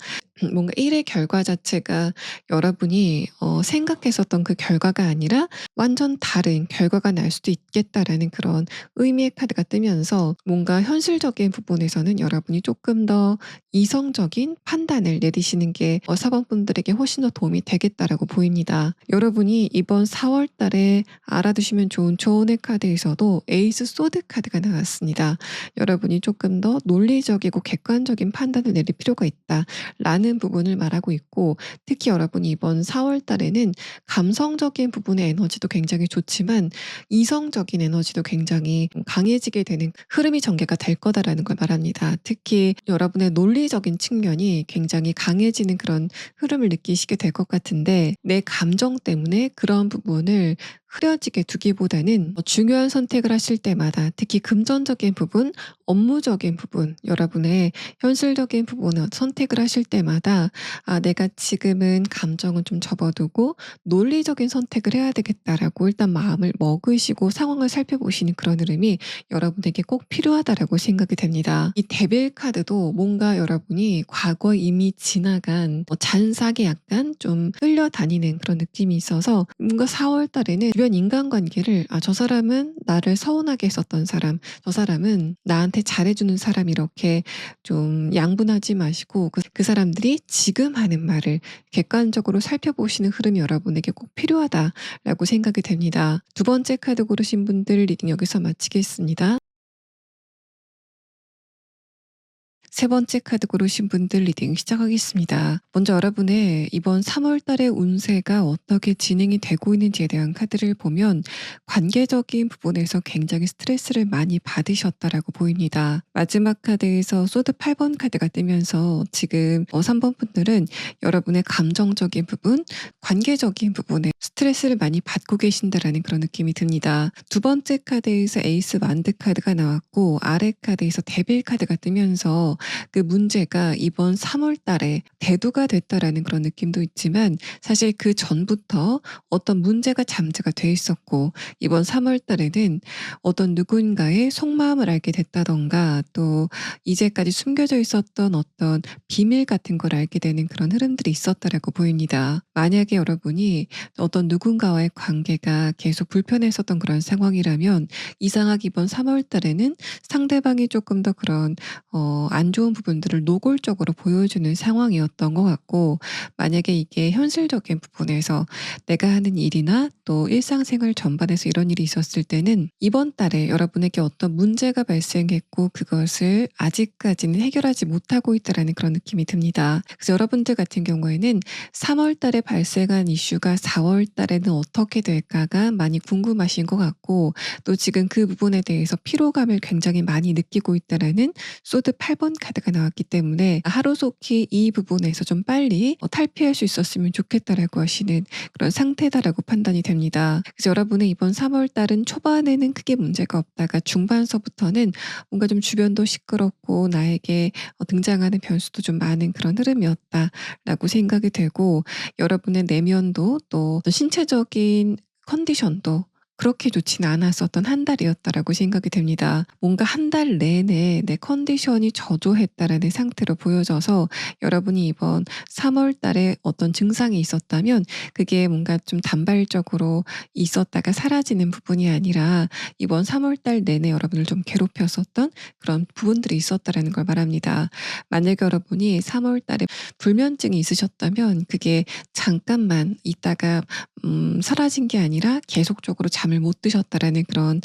뭔가 일의 결과 자체가 여러분이 생각했었던 그 결과가 아니라 완전 다른 결과가 날 수도 있겠다라는 그런 의미의 카드가 뜨면서, 뭔가 현실적인 부분에서는 여러분이 조금 더 이성적인 판단을 내리시는 게 사번분들에게 훨씬 더 도움이 되겠다라고 보입니다. 여러분이 이번 4월 달에 알아두시면 좋은 조언의 카드에서도 에이스 소드 카드가 나왔습니다. 여러분이 조금 더 논리적이고 객관적인 판단을 내릴 필요가 있다라는 부분을 말하고 있고, 특히 여러분이 이번 4월 달에는 감성적인 부분의 에너지도 굉장히 좋지만 이성적인 에너지도 굉장히 강해지게 되는 흐름이 전개가 될 거다라는 걸 말합니다. 특히 여러분의 논리적인 측면이 굉장히 강해지는 그런 흐름을 느끼시게 될 것 같은데, 내 감정 때문에 그런 부분을 흐려지게 두기보다는 중요한 선택을 하실 때마다 특히 금전적인 부분, 업무적인 부분, 여러분의 현실적인 부분을 선택을 하실 때마다 '아 내가 지금은 감정은 좀 접어두고 논리적인 선택을 해야 되겠다.'라고 일단 마음을 먹으시고 상황을 살펴보시는 그런 흐름이 여러분에게 꼭 필요하다라고 생각이 됩니다. 이 데빌 카드도 뭔가 여러분이 과거에 이미 지나간 잔상에 약간 좀 끌려다니는 그런 느낌이 있어서, 뭔가 4월 달에는 주변 인간관계를 '아 저 사람은 나를 서운하게 했었던 사람, 저 사람은 나한테 잘해주는 사람.' 이렇게 좀 양분하지 마시고 그 사람들이 지금 하는 말을 객관적으로 살펴보시는 흐름이 여러분에게 꼭 필요하다라고 생각이 됩니다. 두 번째 카드 고르신 분들 리딩 여기서 마치겠습니다. 세 번째 카드 고르신 분들 리딩 시작하겠습니다. 먼저 여러분의 이번 3월 달의 운세가 어떻게 진행이 되고 있는지에 대한 카드를 보면, 관계적인 부분에서 굉장히 스트레스를 많이 받으셨다라고 보입니다. 마지막 카드에서 소드 8번 카드가 뜨면서 지금 3번 분들은 여러분의 감정적인 부분, 관계적인 부분에 스트레스를 많이 받고 계신다라는 그런 느낌이 듭니다. 두 번째 카드에서 에이스 완드 카드가 나왔고, 아래 카드에서 데빌 카드가 뜨면서 그 문제가 이번 3월 달에 대두가 됐다라는 그런 느낌도 있지만, 사실 그 전부터 어떤 문제가 잠재가 돼 있었고, 이번 3월 달에는 어떤 누군가의 속마음을 알게 됐다던가 또 이제까지 숨겨져 있었던 어떤 비밀 같은 걸 알게 되는 그런 흐름들이 있었다라고 보입니다. 만약에 여러분이 어떤 누군가와의 관계가 계속 불편했었던 그런 상황이라면, 이상하게 이번 3월 달에는 상대방이 조금 더 그런 안 좋은 부분들을 노골적으로 보여주는 상황이었던 것 같고, 만약에 이게 현실적인 부분에서 내가 하는 일이나 또 일상생활 전반에서 이런 일이 있었을 때는 이번 달에 여러분에게 어떤 문제가 발생했고 그것을 아직까지는 해결하지 못하고 있다라는 그런 느낌이 듭니다. 그래서 여러분들 같은 경우에는 3월 달에 발생한 이슈가 4월 달에는 어떻게 될까가 많이 궁금하신 것 같고, 또 지금 그 부분에 대해서 피로감을 굉장히 많이 느끼고 있다라는 소드 8번 카드가 나왔기 때문에 하루속히 이 부분에서 좀 빨리 탈피할 수 있었으면 좋겠다라고 하시는 그런 상태다라고 판단이 됩니다. 그래서 여러분의 이번 3월 달은 초반에는 크게 문제가 없다가 중반서부터는 뭔가 좀 주변도 시끄럽고 나에게 등장하는 변수도 좀 많은 그런 흐름이었다라고 생각이 되고, 여러분의 내면도 또 어떤 신체적인 컨디션도 그렇게 좋지는 않았었던 한 달이었다라고 생각이 됩니다. 뭔가 한 달 내내 내 컨디션이 저조했다라는 상태로 보여져서 여러분이 이번 3월 달에 어떤 증상이 있었다면 그게 뭔가 좀 단발적으로 있었다가 사라지는 부분이 아니라 이번 3월 달 내내 여러분을 좀 괴롭혔었던 그런 부분들이 있었다라는 걸 말합니다. 만약에 여러분이 3월 달에 불면증이 있으셨다면 그게 잠깐만 있다가 사라진 게 아니라 계속적으로 잠을 못 드셨다라는 그런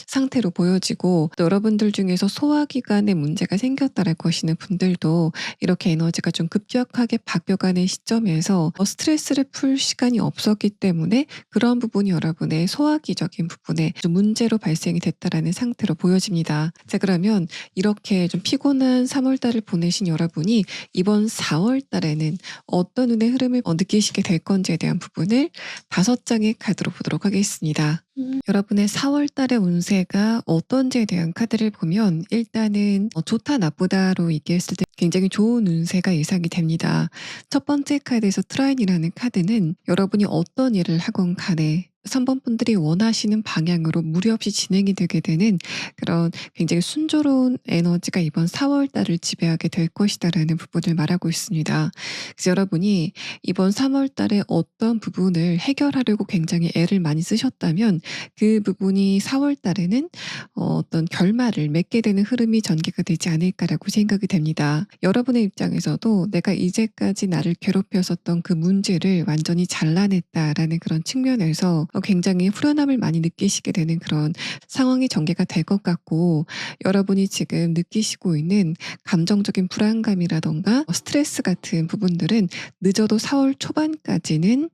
상태로 보여지고, 또 여러분들 중에서 소화기관에 문제가 생겼다라고 하시는 분들도 이렇게 에너지가 좀 급격하게 바뀌어가는 시점에서 스트레스를 풀 시간이 없었기 때문에 그런 부분이 여러분의 소화기적인 부분에 좀 문제로 발생이 됐다라는 상태로 보여집니다. 자, 그러면 이렇게 좀 피곤한 3월 달을 보내신 여러분이 이번 4월 달에는 어떤 운의 흐름을 느끼시게 될 건지에 대한 부분을 5장의 카드로 보도록 하겠습니다. 여러분의 4월 달의 운세가 어떤지에 대한 카드를 보면 일단은 좋다 나쁘다로 얘기했을 때 굉장히 좋은 운세가 예상이 됩니다. 첫 번째 카드에서 트라인이라는 카드는 여러분이 어떤 일을 하건 간에 3번 분들이 원하시는 방향으로 무리 없이 진행이 되게 되는 그런 굉장히 순조로운 에너지가 이번 4월 달을 지배하게 될 것이다라는 부분을 말하고 있습니다. 그래서 여러분이 이번 3월 달에 어떤 부분을 해결하려고 굉장히 애를 많이 쓰셨다면 그 부분이 4월 달에는 어떤 결말을 맺게 되는 흐름이 전개가 되지 않을까라고 생각이 됩니다. 여러분의 입장에서도 내가 이제까지 나를 괴롭혔었던 그 문제를 완전히 잘라냈다라는 그런 측면에서 굉장히 후련함을 많이 느끼시게 되는 그런 상황이 전개가 될 것 같고, 여러분이 지금 느끼시고 있는 감정적인 불안감이라던가 스트레스 같은 부분들은 늦어도 4월 초반까지는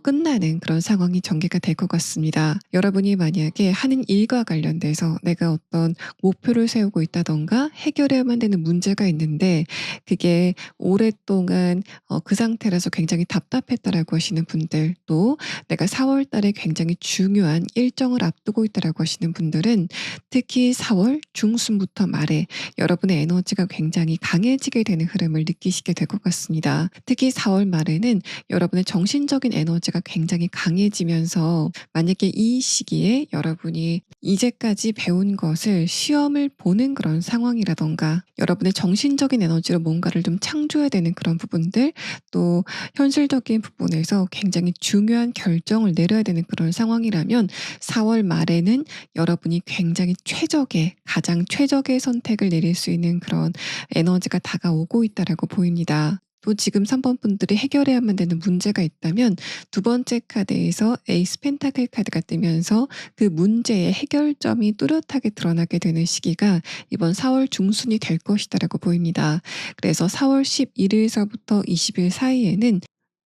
끝나는 그런 상황이 전개가 될 것 같습니다. 여러분이 만약에 하는 일과 관련돼서 내가 어떤 목표를 세우고 있다던가 해결해야만 되는 문제가 있는데 그게 오랫동안 그 상태라서 굉장히 답답했다라고 하시는 분들, 또 내가 4월 달에 굉장히 중요한 일정을 앞두고 있다라고 하시는 분들은 특히 4월 중순부터 말에 여러분의 에너지가 굉장히 강해지게 되는 흐름을 느끼시게 될 것 같습니다. 특히 4월 말에는 여러분의 정신적인 에너지가 굉장히 강해지면서 만약에 이 시기에 여러분이 이제까지 배운 것을 시험을 보는 그런 상황이라던가 여러분의 정신적인 에너지로 뭔가를 좀 창조해야 되는 그런 부분들, 또 현실적인 부분에서 굉장히 중요한 결정을 내려야 되는 그런 상황이라면 4월 말에는 여러분이 굉장히 가장 최적의 선택을 내릴 수 있는 그런 에너지가 다가오고 있다라고 보입니다. 또 지금 3번 분들이 해결해야만 되는 문제가 있다면 두 번째 카드에서 에이스 펜타클 카드가 뜨면서 그 문제의 해결점이 뚜렷하게 드러나게 되는 시기가 이번 4월 중순이 될 것이다라고 보입니다. 그래서 4월 11일서부터 20일 사이에는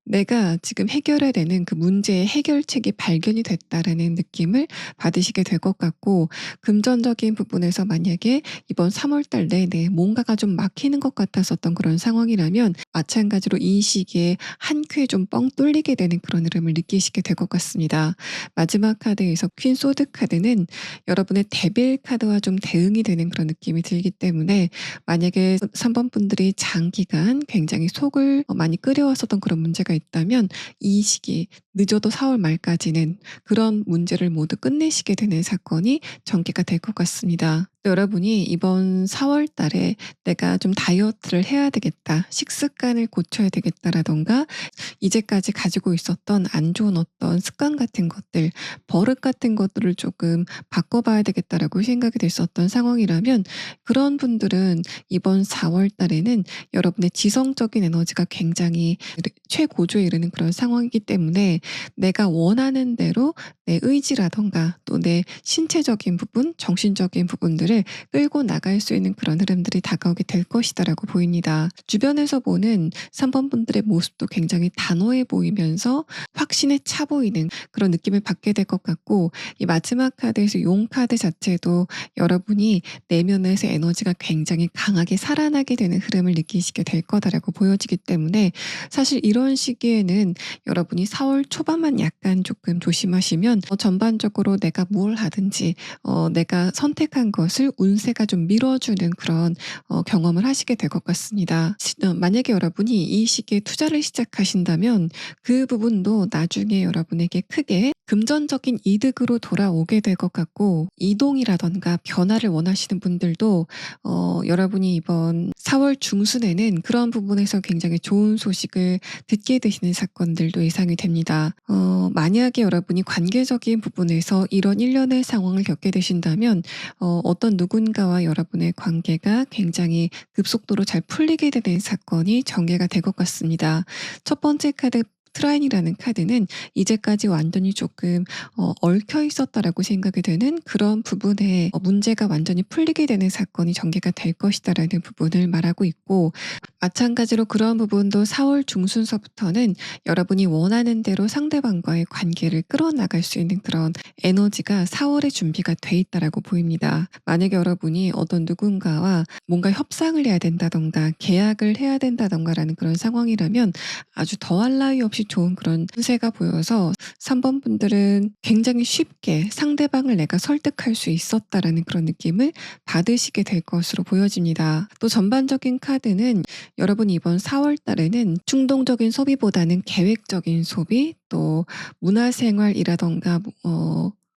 내가 지금 해결해야 되는 그 문제의 해결책이 발견이 됐다라는 느낌을 받으시게 될 것 같고, 금전적인 부분에서 만약에 이번 3월 달 내내 뭔가가 좀 막히는 것 같았었던 그런 상황이라면 마찬가지로 이 시기에 한 큐에 좀 뻥 뚫리게 되는 그런 흐름을 느끼시게 될 것 같습니다. 마지막 카드에서 퀸 소드 카드는 여러분의 데빌 카드와 좀 대응이 되는 그런 느낌이 들기 때문에 만약에 3번 분들이 장기간 굉장히 속을 많이 끓여왔었던 그런 문제가 있다면 이 시기 늦어도 4월 말까지는 그런 문제를 모두 끝내시게 되는 사건이 전개가 될 것 같습니다. 또 여러분이 이번 4월 달에 내가 좀 다이어트를 해야 되겠다, 식습관을 고쳐야 되겠다라던가 이제까지 가지고 있었던 안 좋은 어떤 습관 같은 것들, 버릇 같은 것들을 조금 바꿔봐야 되겠다라고 생각이 됐었던 상황이라면 그런 분들은 이번 4월 달에는 여러분의 지성적인 에너지가 굉장히 최고조에 이르는 그런 상황이기 때문에 내가 원하는 대로 내 의지라든가 또 내 신체적인 부분, 정신적인 부분들을 끌고 나갈 수 있는 그런 흐름들이 다가오게 될 것이다라고 보입니다. 주변에서 보는 3번 분들의 모습도 굉장히 단호해 보이면서 확신에 차 보이는 그런 느낌을 받게 될 것 같고, 이 마지막 카드에서 용 카드 자체도 여러분이 내면에서 에너지가 굉장히 강하게 살아나게 되는 흐름을 느끼시게 될 거다라고 보여지기 때문에, 사실 이런 시기에는 여러분이 4월 초반만 약간 조금 조심하시면 전반적으로 내가 뭘 하든지 내가 선택한 것을 운세가 좀 밀어주는 그런 경험을 하시게 될 것 같습니다. 만약에 여러분이 이 시기에 투자를 시작하신다면 그 부분도 나중에 여러분에게 크게 금전적인 이득으로 돌아오게 될 것 같고, 이동이라던가 변화를 원하시는 분들도 여러분이 이번 4월 중순에는 그런 부분에서 굉장히 좋은 소식을 듣게 되시는 사건들도 예상이 됩니다. 만약에 여러분이 관계적인 부분에서 이런 일련의 상황을 겪게 되신다면 어떤 누군가와 여러분의 관계가 굉장히 급속도로 잘 풀리게 되는 사건이 전개가 될 것 같습니다. 첫 번째 카드 트라인이라는 카드는 이제까지 완전히 조금 얽혀 있었다라고 생각이 되는 그런 부분에 문제가 완전히 풀리게 되는 사건이 전개가 될 것이다라는 부분을 말하고 있고, 마찬가지로 그런 부분도 4월 중순서부터는 여러분이 원하는 대로 상대방과의 관계를 끌어나갈 수 있는 그런 에너지가 4월에 준비가 돼 있다라고 보입니다. 만약에 여러분이 어떤 누군가와 뭔가 협상을 해야 된다던가 계약을 해야 된다던가라는 그런 상황이라면 아주 더할 나위 없이 좋은 그런 운세가 보여서 3번 분들은 굉장히 쉽게 상대방을 내가 설득할 수 있었다라는 그런 느낌을 받으시게 될 것으로 보여집니다. 또 전반적인 카드는 여러분이 이번 4월 달에는 충동적인 소비보다는 계획적인 소비, 또 문화생활이라던가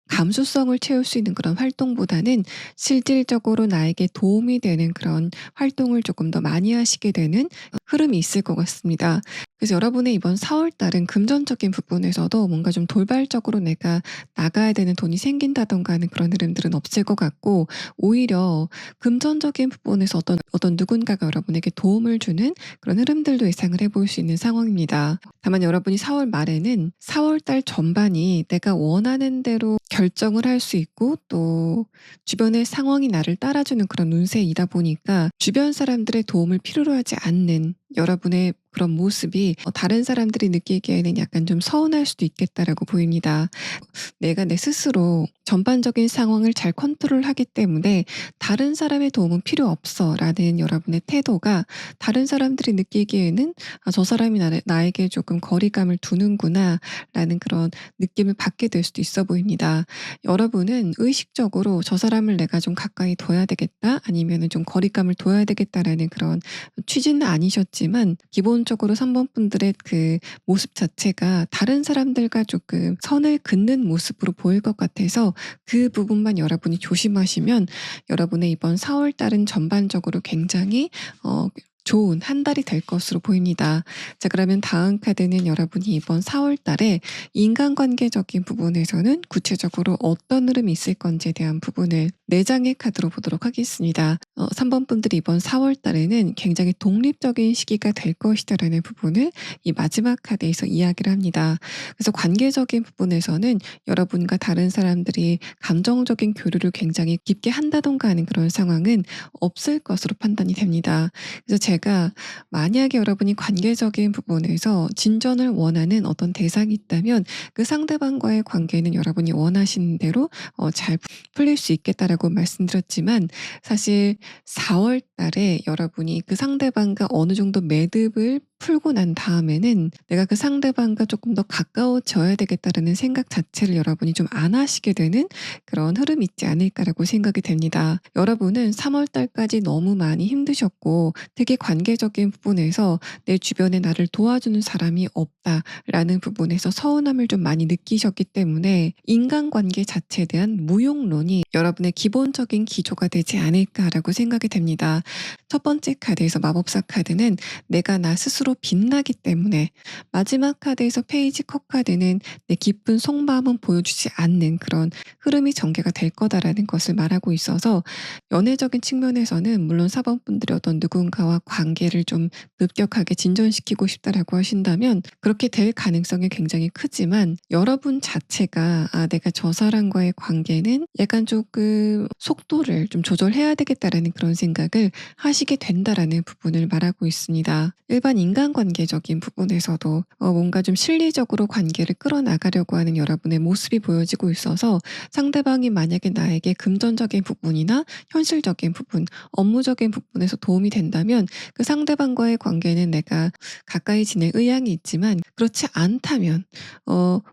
감수성을 채울 수 있는 그런 활동보다는 실질적으로 나에게 도움이 되는 그런 활동을 조금 더 많이 하시게 되는 흐름이 있을 것 같습니다. 그래서 여러분의 이번 4월 달은 금전적인 부분에서도 뭔가 좀 돌발적으로 내가 나가야 되는 돈이 생긴다던가 하는 그런 흐름들은 없을 것 같고, 오히려 금전적인 부분에서 어떤 누군가가 여러분에게 도움을 주는 그런 흐름들도 예상을 해볼 수 있는 상황입니다. 다만 여러분이 4월 말에는 4월 달 전반이 내가 원하는 대로 결정을 할 수 있고, 또 주변의 상황이 나를 따라주는 그런 운세이다 보니까 주변 사람들의 도움을 필요로 하지 않는 여러분의 그런 모습이 다른 사람들이 느끼기에는 약간 좀 서운할 수도 있겠다라고 보입니다. 내가 내 스스로 전반적인 상황을 잘 컨트롤하기 때문에 다른 사람의 도움은 필요 없어라는 여러분의 태도가 다른 사람들이 느끼기에는 저 사람이 나에게 조금 거리감을 두는구나라는 그런 느낌을 받게 될 수도 있어 보입니다. 여러분은 의식적으로 저 사람을 내가 좀 가까이 둬야 되겠다, 아니면은 좀 거리감을 둬야 되겠다라는 그런 취지는 아니셨지만, 기본적으로 3번 분들의 그 모습 자체가 다른 사람들과 조금 선을 긋는 모습으로 보일 것 같아서 그 부분만 여러분이 조심하시면 여러분의 이번 4월 달은 전반적으로 굉장히 좋은 한 달이 될 것으로 보입니다. 자, 그러면 다음 카드는 여러분이 이번 4월 달에 인간관계적인 부분에서는 구체적으로 어떤 흐름이 있을 건지에 대한 부분을 4장의 카드로 보도록 하겠습니다. 3번 분들이 이번 4월 달에는 굉장히 독립적인 시기가 될 것이다라는 부분을 이 마지막 카드에서 이야기를 합니다. 그래서 관계적인 부분에서는 여러분과 다른 사람들이 감정적인 교류를 굉장히 깊게 한다던가 하는 그런 상황은 없을 것으로 판단이 됩니다. 그래서 제가 만약에 여러분이 관계적인 부분에서 진전을 원하는 어떤 대상이 있다면 그 상대방과의 관계는 여러분이 원하시는 대로 잘 풀릴 수 있겠다라고 말씀드렸지만, 사실 4월 달에 여러분이 그 상대방과 어느 정도 매듭을 풀고 난 다음에는 내가 그 상대방과 조금 더 가까워져야 되겠다라는 생각 자체를 여러분이 좀 안 하시게 되는 그런 흐름이 있지 않을까라고 생각이 됩니다. 여러분은 3월 달까지 너무 많이 힘드셨고, 특히 관계적인 부분에서 내 주변에 나를 도와주는 사람이 없다라는 부분에서 서운함을 좀 많이 느끼셨기 때문에 인간관계 자체에 대한 무용론이 여러분의 기본적인 기조가 되지 않을까라고 생각이 됩니다. 첫 번째 카드에서 마법사 카드는 내가 나 스스로 빛나기 때문에 마지막 카드에서 페이지 컵 카드는 내 깊은 속마음은 보여주지 않는 그런 흐름이 전개가 될 거다라는 것을 말하고 있어서 연애적인 측면에서는 물론 사번분들이 어떤 누군가와 관계를 좀 급격하게 진전시키고 싶다라고 하신다면 그렇게 될 가능성이 굉장히 크지만 여러분 자체가 '아 내가 저 사람과의 관계는 약간 조금 속도를 좀 조절해야 되겠다.'라는 그런 생각을 하시게 된다라는 부분을 말하고 있습니다. 일반 인간관계적인 부분에서도 뭔가 좀 실리적으로 관계를 끌어나가려고 하는 여러분의 모습이 보여지고 있어서 상대방이 만약에 나에게 금전적인 부분이나 현실적인 부분, 업무적인 부분에서 도움이 된다면 그 상대방과의 관계는 내가 가까이 지낼 의향이 있지만 그렇지 않다면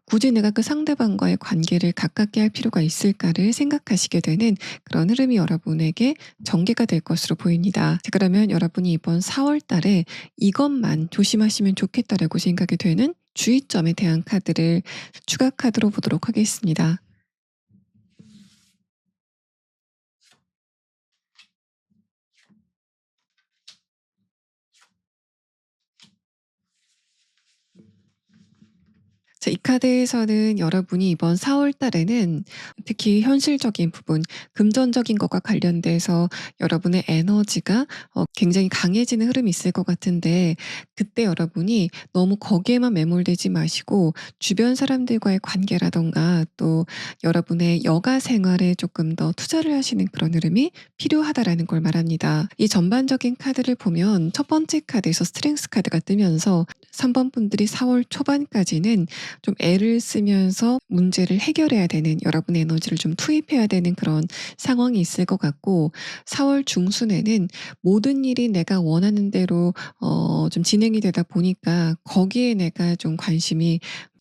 굳이 내가 그 상대방과의 관계를 가깝게 할 필요가 있을까를 생각하시게 되는 그런 흐름이 여러분에게 전개가 될 것으로 보입니다. 자, 그러면 여러분이 이번 4월 달에 이것만 조심하시면 좋겠다라고 생각이 되는 주의점에 대한 카드를 추가 카드로 보도록 하겠습니다. 자, 이 카드에서는 여러분이 이번 4월 달에는 특히 현실적인 부분, 금전적인 것과 관련돼서 여러분의 에너지가 굉장히 강해지는 흐름이 있을 것 같은데 그때 여러분이 너무 거기에만 매몰되지 마시고 주변 사람들과의 관계라든가 또 여러분의 여가 생활에 조금 더 투자를 하시는 그런 흐름이 필요하다라는 걸 말합니다. 이 전반적인 카드를 보면 첫 번째 카드에서 스트렝스 카드가 뜨면서 3번 분들이 4월 초반까지는 좀 애를 쓰면서 문제를 해결해야 되는 여러분의 에너지를 좀 투입해야 되는 그런 상황이 있을 것 같고 4월 중순에는 모든 일이 내가 원하는 대로 좀 진행이 되다 보니까 거기에 내가 좀 관심이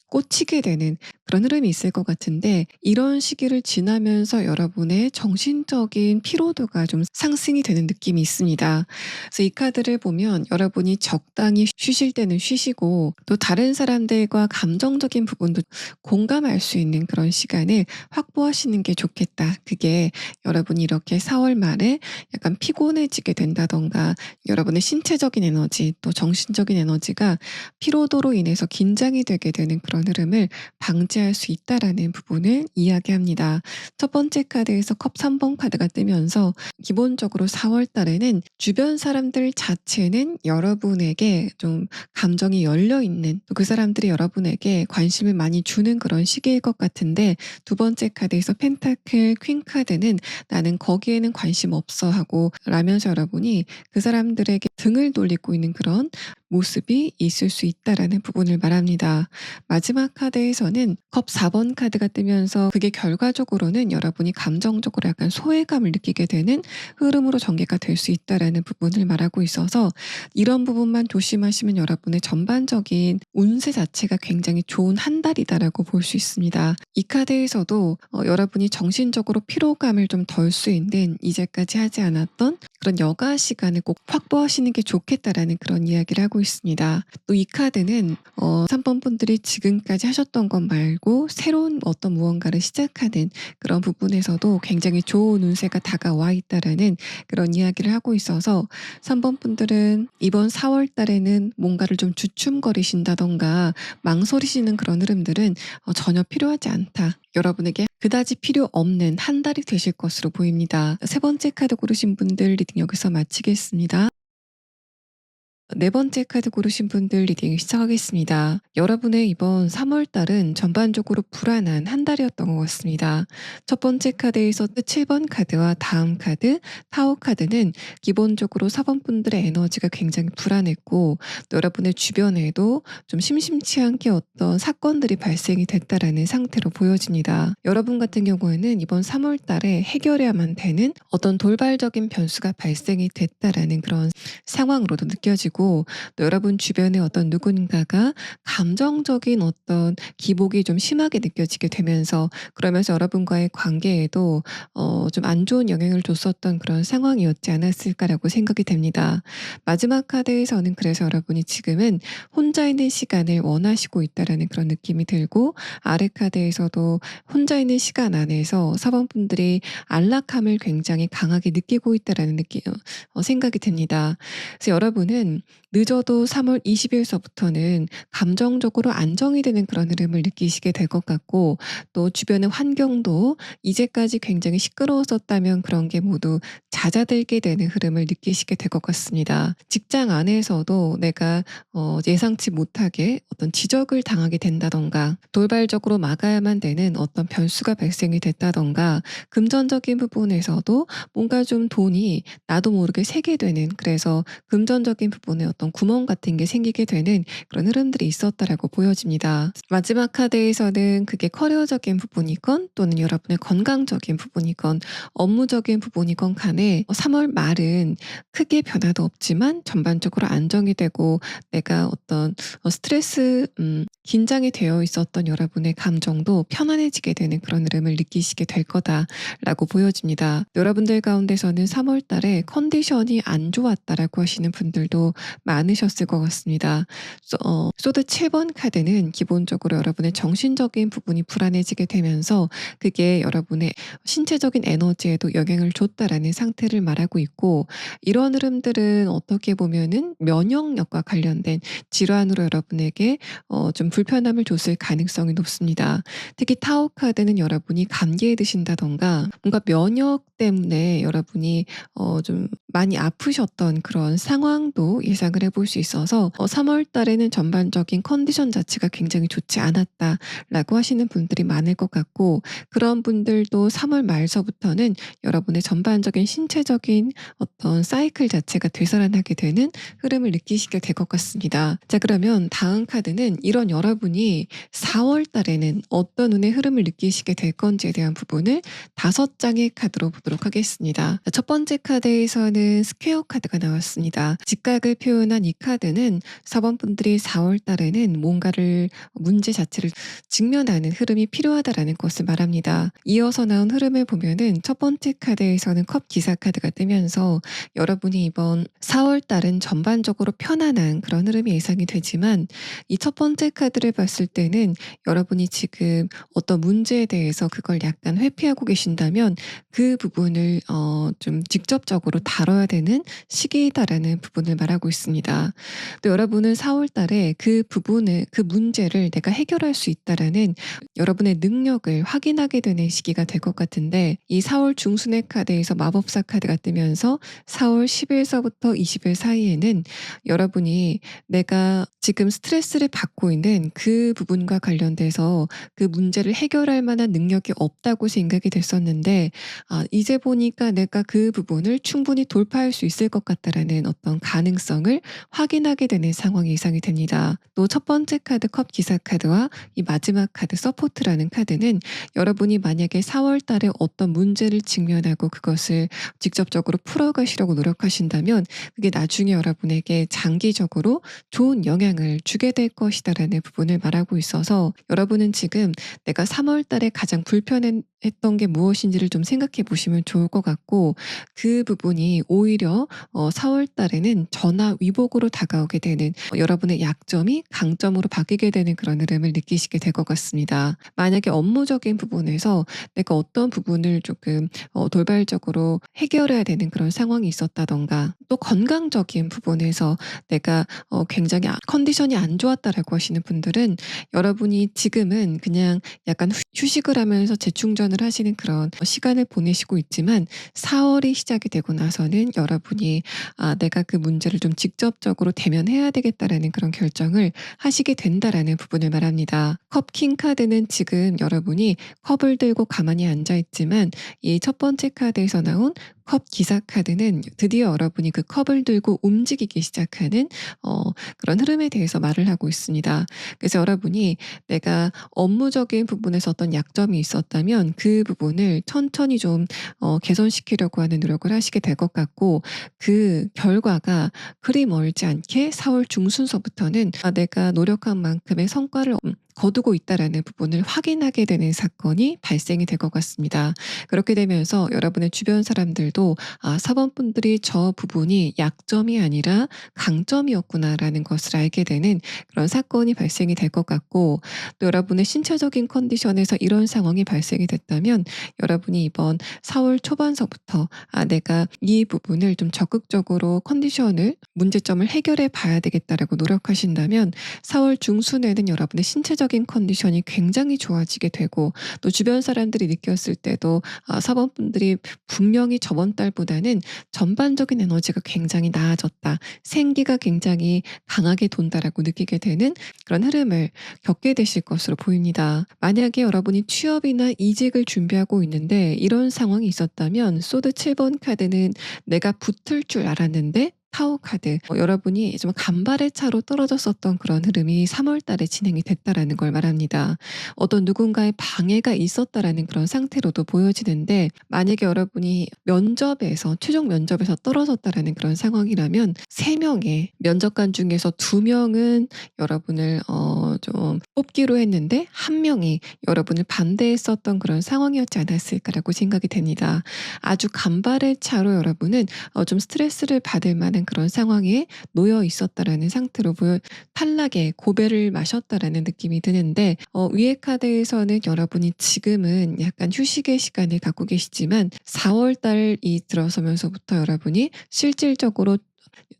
꽂히게 되는 그런 흐름이 있을 것 같은데 이런 시기를 지나면서 여러분의 정신적인 피로도가 좀 상승이 되는 느낌이 있습니다. 그래서 이 카드를 보면 여러분이 적당히 쉬실 때는 쉬시고 또 다른 사람들과 감정적인 부분도 공감할 수 있는 그런 시간을 확보하시는 게 좋겠다. 그게 여러분이 이렇게 4월 말에 약간 피곤해지게 된다던가 여러분의 신체적인 에너지 또 정신적인 에너지가 피로도로 인해서 긴장이 되게 되는 그런 흐름을 방지할 수 있다라는 부분을 이야기합니다. 첫 번째 카드에서 컵 3번 카드가 뜨면서 기본적으로 4월 달에는 주변 사람들 자체는 여러분에게 좀 감정이 열려 있는 또 그 사람들이 여러분에게 관심을 많이 주는 그런 시기일 것 같은데 두 번째 카드에서 펜타클 퀸 카드는 나는 거기에는 관심 없어 하고 라면서 여러분이 그 사람들에게 등을 돌리고 있는 그런 모습이 있을 수 있다라는 부분을 말합니다. 마지막 카드에서는 컵 4번 카드가 뜨면서 그게 결과적으로는 여러분이 감정적으로 약간 소외감을 느끼게 되는 흐름으로 전개가 될 수 있다라는 부분을 말하고 있어서 이런 부분만 조심하시면 여러분의 전반적인 운세 자체가 굉장히 좋은 한 달이다라고 볼 수 있습니다. 이 카드에서도 여러분이 정신적으로 피로감을 좀 덜 수 있는 이제까지 하지 않았던 그런 여가 시간을 꼭 확보하시는 게 좋겠다라는 그런 이야기를 하고 있습니다. 또 이 카드는 3번 분들이 지금까지 하셨던 것 말고 새로운 어떤 무언가를 시작하는 그런 부분에서도 굉장히 좋은 운세가 다가와 있다라는 그런 이야기를 하고 있어서 3번 분들은 이번 4월 달에는 뭔가를 좀 주춤거리신다던가 망설이시는 그런 흐름들은 전혀 필요하지 않다. 여러분에게 그다지 필요 없는 한 달이 되실 것으로 보입니다. 세 번째 카드 고르신 분들 리딩 여기서 마치겠습니다. 네 번째 카드 고르신 분들 리딩 시작하겠습니다. 여러분의 이번 3월 달은 전반적으로 불안한 한 달이었던 것 같습니다. 첫 번째 카드에서 7번 카드와 다음 카드, 타워 카드는 기본적으로 4번 분들의 에너지가 굉장히 불안했고 또 여러분의 주변에도 좀 심심치 않게 어떤 사건들이 발생이 됐다라는 상태로 보여집니다. 여러분 같은 경우에는 이번 3월 달에 해결해야만 되는 어떤 돌발적인 변수가 발생이 됐다라는 그런 상황으로도 느껴지고 또 여러분 주변에 어떤 누군가가 감정적인 어떤 기복이 좀 심하게 느껴지게 되면서 그러면서 여러분과의 관계에도 좀 안 좋은 영향을 줬었던 그런 상황이었지 않았을까라고 생각이 됩니다. 마지막 카드에서는 그래서 여러분이 지금은 혼자 있는 시간을 원하시고 있다라는 그런 느낌이 들고 아래 카드에서도 혼자 있는 시간 안에서 4번 분들이 안락함을 굉장히 강하게 느끼고 있다라는 느낌 생각이 듭니다. 그래서 여러분은 늦어도 3월 20 일서부터는 감정적으로 안정이 되는 그런 흐름을 느끼시게 될 것 같고, 또 주변의 환경도 이제까지 굉장히 시끄러웠었다면 그런 게 모두 잦아들게 되는 흐름을 느끼시게 될 것 같습니다. 직장 안에서도 내가 예상치 못하게 어떤 지적을 당하게 된다든가, 돌발적으로 막아야만 되는 어떤 변수가 발생이 됐다든가, 금전적인 부분에서도 뭔가 좀 돈이 나도 모르게 새게 되는, 그래서 금전적인 부분에 어떤 구멍 같은 게 생기게 되는 그런 흐름들이 있었다라고 보여집니다. 마지막 카드에서는 그게 커리어적인 부분이건 또는 여러분의 건강적인 부분이건 업무적인 부분이건 간에 3월 말은 크게 변화도 없지만 전반적으로 안정이 되고, 내가 어떤 스트레스, 긴장이 되어 있었던 여러분의 감정도 편안해지게 되는 그런 흐름을 느끼시게 될 거다라고 보여집니다. 여러분들 가운데서는 3월 달에 컨디션이 안 좋았다라고 하시는 분들도 많으셨을 것 같습니다. 소드 7번 카드는 기본적으로 여러분의 정신적인 부분이 불안해지게 되면서 그게 여러분의 신체적인 에너지에도 영향을 줬다라는 상태를 말하고 있고, 이런 흐름들은 어떻게 보면은 면역력과 관련된 질환으로 여러분에게 좀 불편함을 줬을 가능성이 높습니다. 특히 타워 카드는 여러분이 감기에 드신다던가 뭔가 면역 때문에 여러분이 좀 많이 아프셨던 그런 상황도 예상을 해볼 수 있어서 3월 달에는 전반적인 컨디션 자체가 굉장히 좋지 않았다라고 하시는 분들이 많을 것 같고, 그런 분들도 3월 말서부터는 여러분의 전반적인 신체적인 어떤 사이클 자체가 되살아나게 되는 흐름을 느끼시게 될 것 같습니다. 자, 그러면 다음 카드는 이런 여러분이 4월 달에는 어떤 운의 흐름을 느끼시게 될 건지에 대한 부분을 5장의 카드로 보도록 하겠습니다. 첫 번째 카드에서는 스퀘어 카드가 나왔습니다. 직각을 표현한 이 카드는 4번 분들이 4월 달에는 뭔가를 문제 자체를 직면하는 흐름이 필요하다라는 것을 말합니다. 이어서 나온 흐름을 보면은 첫 번째 카드에서는 컵 기사 카드가 뜨면서 여러분이 이번 4월 달은 전반적으로 편안한 그런 흐름이 예상이 되지만, 이 첫 번째 카드를 봤을 때는 여러분이 지금 어떤 문제에 대해서 그걸 약간 회피하고 계신다면 그 부분을 좀 직접적으로 다뤄야 되는 시기다라는 부분을 말하고 있습니다. 또 여러분은 4월 달에 그 부분을, 그 문제를 내가 해결할 수 있다라는 여러분의 능력을 확인하게 되는 시기가 될 것 같은데, 이 4월 중순의 카드에서 마법사 카드가 뜨면서 4월 10일서부터 20일 사이에는 여러분이 내가 지금 스트레스를 받고 있는 그 부분과 관련돼서 그 문제를 해결할 만한 능력이 없다고 생각이 됐었는데, 이제 보니까 내가 그 부분을 충분히 돌파할 수 있을 것 같다라는 어떤 가능성을 확인하게 되는 상황이 예상이 됩니다. 또 첫 번째 카드 컵 기사 카드와 이 마지막 카드 서포트라는 카드는 여러분이 만약에 4월 달에 어떤 문제를 직면하고 그것을 직접적으로 풀어가시려고 노력하신다면 그게 나중에 여러분에게 장기적으로 좋은 영향을 주게 될 것이다라는 부분을 말하고 있어서, 여러분은 지금 내가 3월 달에 가장 불편했던 게 무엇인지를 좀 생각해 보시면 좋을 것 같고, 그 부분이 오히려 4월 달에는 전화 위복으로 다가오게 되는, 여러분의 약점이 강점으로 바뀌게 되는 그런 흐름을 느끼시게 될 것 같습니다. 만약에 업무적인 부분에서 내가 어떤 부분을 조금 돌발적으로 해결해야 되는 그런 상황이 있었다던가, 또 건강적인 부분에서 내가 굉장히 컨디션이 안 좋았다라고 하시는 분들은 여러분이 지금은 그냥 약간 휴식을 하면서 재충전을 하시는 그런 시간을 보내시고 있지만, 4월이 시작이 되고 나서는 여러분이 내가 그 문제를 좀 직접적으로 대면해야 되겠다라는 그런 결정을 하시게 된다라는 부분을 말합니다. 컵킹 카드는 지금 여러분이 컵을 들고 가만히 앉아 있지만, 이 첫 번째 카드에서 나온 컵 기사 카드는 드디어 여러분이 그 컵을 들고 움직이기 시작하는 그런 흐름에 대해서 말을 하고 있습니다. 그래서 여러분이 내가 업무적인 부분에서 어떤 약점이 있었다면 그 부분을 천천히 좀 개선시키려고 하는 노력을 하시게 될 것 같고, 그 결과가 그리 멀지 않게 4월 중순서부터는 내가 노력한 만큼의 성과를 거두고 있다라는 부분을 확인하게 되는 사건이 발생이 될 것 같습니다. 그렇게 되면서 여러분의 주변 사람들도 '아 사원분들이 저 부분이 약점이 아니라 강점이었구나.'라는 것을 알게 되는 그런 사건이 발생이 될 것 같고, 또 여러분의 신체적인 컨디션에서 이런 상황이 발생이 됐다면 여러분이 이번 4월 초반서부터 '아 내가 이 부분을 좀 적극적으로 컨디션을 문제점을 해결해 봐야 되겠다.'라고 노력하신다면 4월 중순에는 여러분의 신체적인 컨디션이 굉장히 좋아지게 되고, 또 주변 사람들이 느꼈을 때도 사원분들이 분명히 저번 달보다는 전반적인 에너지가 굉장히 나아졌다, 생기가 굉장히 강하게 돈다라고 느끼게 되는 그런 흐름을 겪게 되실 것으로 보입니다. 만약에 여러분이 취업이나 이직을 준비하고 있는데 이런 상황이 있었다면 소드 7번 카드는 내가 붙을 줄 알았는데 타워 카드, 여러분이 좀 간발의 차로 떨어졌었던 그런 흐름이 3월 달에 진행이 됐다라는 걸 말합니다. 어떤 누군가의 방해가 있었다라는 그런 상태로도 보여지는데, 만약에 여러분이 면접에서 최종 면접에서 떨어졌다라는 그런 상황이라면 3 명의 면접관 중에서 2 명은 여러분을 좀 뽑기로 했는데 1 명이 여러분을 반대했었던 그런 상황이었지 않았을까라고 생각이 됩니다. 아주 간발의 차로 여러분은 좀 스트레스를 받을 만한 그런 상황에 놓여 있었다라는 상태로 탈락의 고배를 마셨다라는 느낌이 드는데, 위의 카드에서는 여러분이 지금은 약간 휴식의 시간을 갖고 계시지만 4월 달이 들어서면서부터 여러분이 실질적으로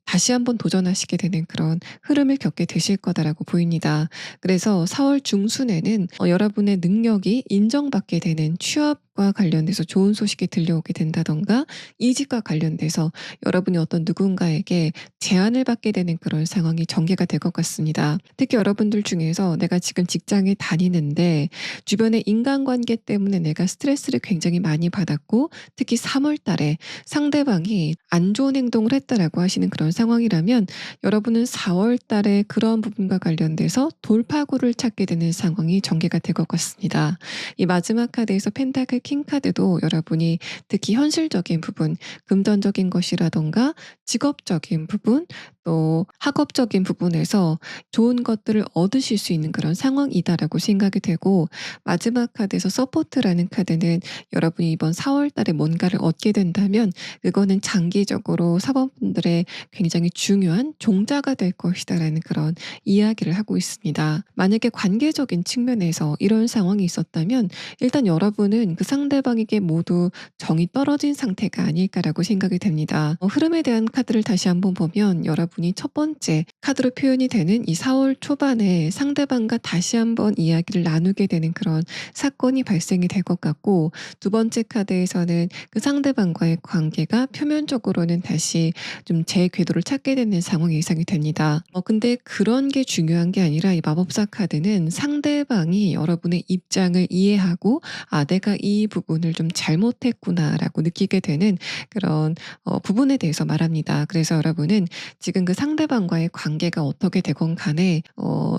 다시 한번 도전하시게 되는 그런 흐름을 겪게 되실 거다라고 보입니다. 그래서 4월 중순에는 여러분의 능력이 인정받게 되는 취업과 관련돼서 좋은 소식이 들려오게 된다든가, 이직과 관련돼서 여러분이 어떤 누군가에게 제안을 받게 되는 그런 상황이 전개가 될 것 같습니다. 특히 여러분들 중에서 내가 지금 직장에 다니는데 주변의 인간관계 때문에 내가 스트레스를 굉장히 많이 받았고, 특히 3월 달에 상대방이 안 좋은 행동을 했다라고 하시는 그런 상황이라면 여러분은 4월 달에 그런 부분과 관련돼서 돌파구를 찾게 되는 상황이 전개가 될 것 같습니다. 이 마지막 카드에서 펜타클 킹 카드도 여러분이 특히 현실적인 부분, 금전적인 것이라던가 직업적인 부분, 또 학업적인 부분에서 좋은 것들을 얻으실 수 있는 그런 상황이다라고 생각이 되고, 마지막 카드에서 서포트라는 카드는 여러분이 이번 4월 달에 뭔가를 얻게 된다면 그거는 장기적으로 사원분들의 굉장히 중요한 종자가 될 것이다라는 그런 이야기를 하고 있습니다. 만약에 관계적인 측면에서 이런 상황이 있었다면 일단 여러분은 그 상대방에게 모두 정이 떨어진 상태가 아닐까라고 생각이 됩니다. 흐름에 대한 카드를 다시 한번 보면 여러분이 첫 번째 카드로 표현이 되는 이 4월 초반에 상대방과 다시 한번 이야기를 나누게 되는 그런 사건이 발생이 될 것 같고, 두 번째 카드에서는 그 상대방과의 관계가 표면적으로는 다시 좀 제 궤도를 찾게 되는 상황이 예상이 됩니다. 근데 그런 게 중요한 게 아니라 이 마법사 카드는 상대방이 여러분의 입장을 이해하고 '아 내가 이 부분을 좀 잘못했구나.'라고 느끼게 되는 그런 부분에 대해서 말합니다. 그래서 여러분은 지금 그 상대방과의 관계가 어떻게 되건 간에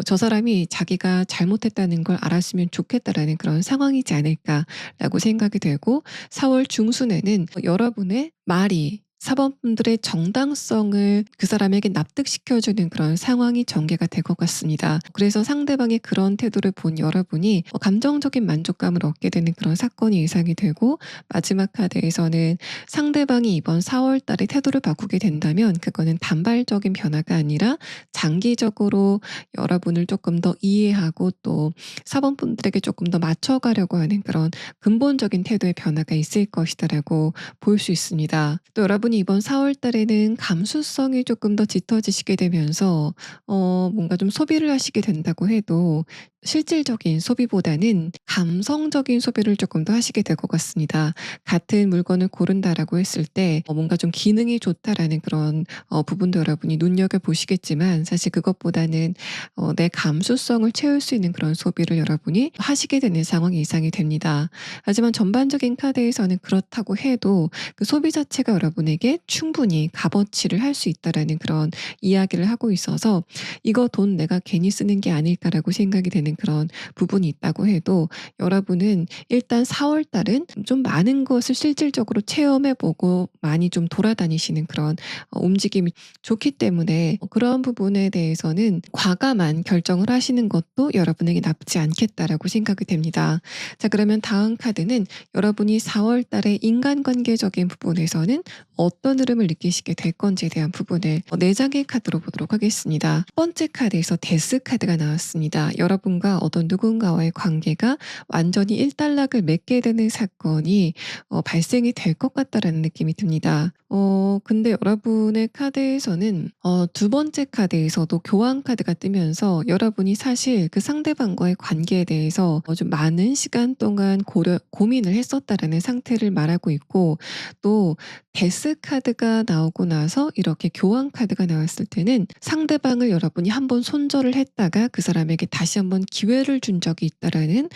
'저 사람이 자기가 잘못했다는 걸 알았으면 좋겠다.'라는 그런 상황이지 않을까라고 생각이 되고, 4월 중순에는 여러분의 말이 사범분들의 정당성을 그 사람에게 납득시켜주는 그런 상황이 전개가 될 것 같습니다. 그래서 상대방의 그런 태도를 본 여러분이 감정적인 만족감을 얻게 되는 그런 사건이 예상이 되고, 마지막 카드에서는 상대방이 이번 4월 달에 태도를 바꾸게 된다면 그거는 단발적인 변화가 아니라 장기적으로 여러분을 조금 더 이해하고 또 사범분들에게 조금 더 맞춰가려고 하는 그런 근본적인 태도의 변화가 있을 것이다라고 볼 수 있습니다. 또 여러분이 이번 4월 달에는 감수성이 조금 더 짙어지시게 되면서 뭔가 좀 소비를 하시게 된다고 해도 실질적인 소비보다는 감성적인 소비를 조금 더 하시게 될 것 같습니다. 같은 물건을 고른다라고 했을 때 뭔가 좀 기능이 좋다라는 그런 부분도 여러분이 눈여겨보시겠지만, 사실 그것보다는 내 감수성을 채울 수 있는 그런 소비를 여러분이 하시게 되는 상황이 예상이 됩니다. 하지만 전반적인 카드에서는 그렇다고 해도 그 소비 자체가 여러분에게 자신에게 충분히 값어치를 할 수 있다라는 그런 이야기를 하고 있어서 '이거 돈 내가 괜히 쓰는 게 아닐까.'라고 생각이 되는 그런 부분이 있다고 해도 여러분은 일단 4월 달은 좀 많은 것을 실질적으로 체험해 보고 많이 좀 돌아다니시는 그런 움직임이 좋기 때문에 그런 부분에 대해서는 '과감한 결정을 하시는 것도 여러분에게 나쁘지 않겠다.'라고 생각이 됩니다. 자, 그러면 다음 카드는 여러분이 4월 달에 인간관계적인 부분에서는 어떤 흐름을 느끼시게 될 건지에 대한 부분을 4 장의 카드로 보도록 하겠습니다. 첫 번째 카드에서 데스 카드가 나왔습니다. 여러분과 어떤 누군가와의 관계가 완전히 일단락을 맺게 되는 사건이 발생이 될 것 같다라는 느낌이 듭니다. 근데 여러분의 카드에서는 두 번째 카드에서도 교환 카드가 뜨면서 여러분이 사실 그 상대방과의 관계에 대해서 좀 많은 시간 동안 고민을 했었다라는 상태를 말하고 있고, 또 데스 카드가 나오고 나서 이렇게 교환 카드가 나왔을 때는 상대방을 여러분이 한번 손절을 했다가 그 사람에게 다시 한번 기회를 준 적이 있다라는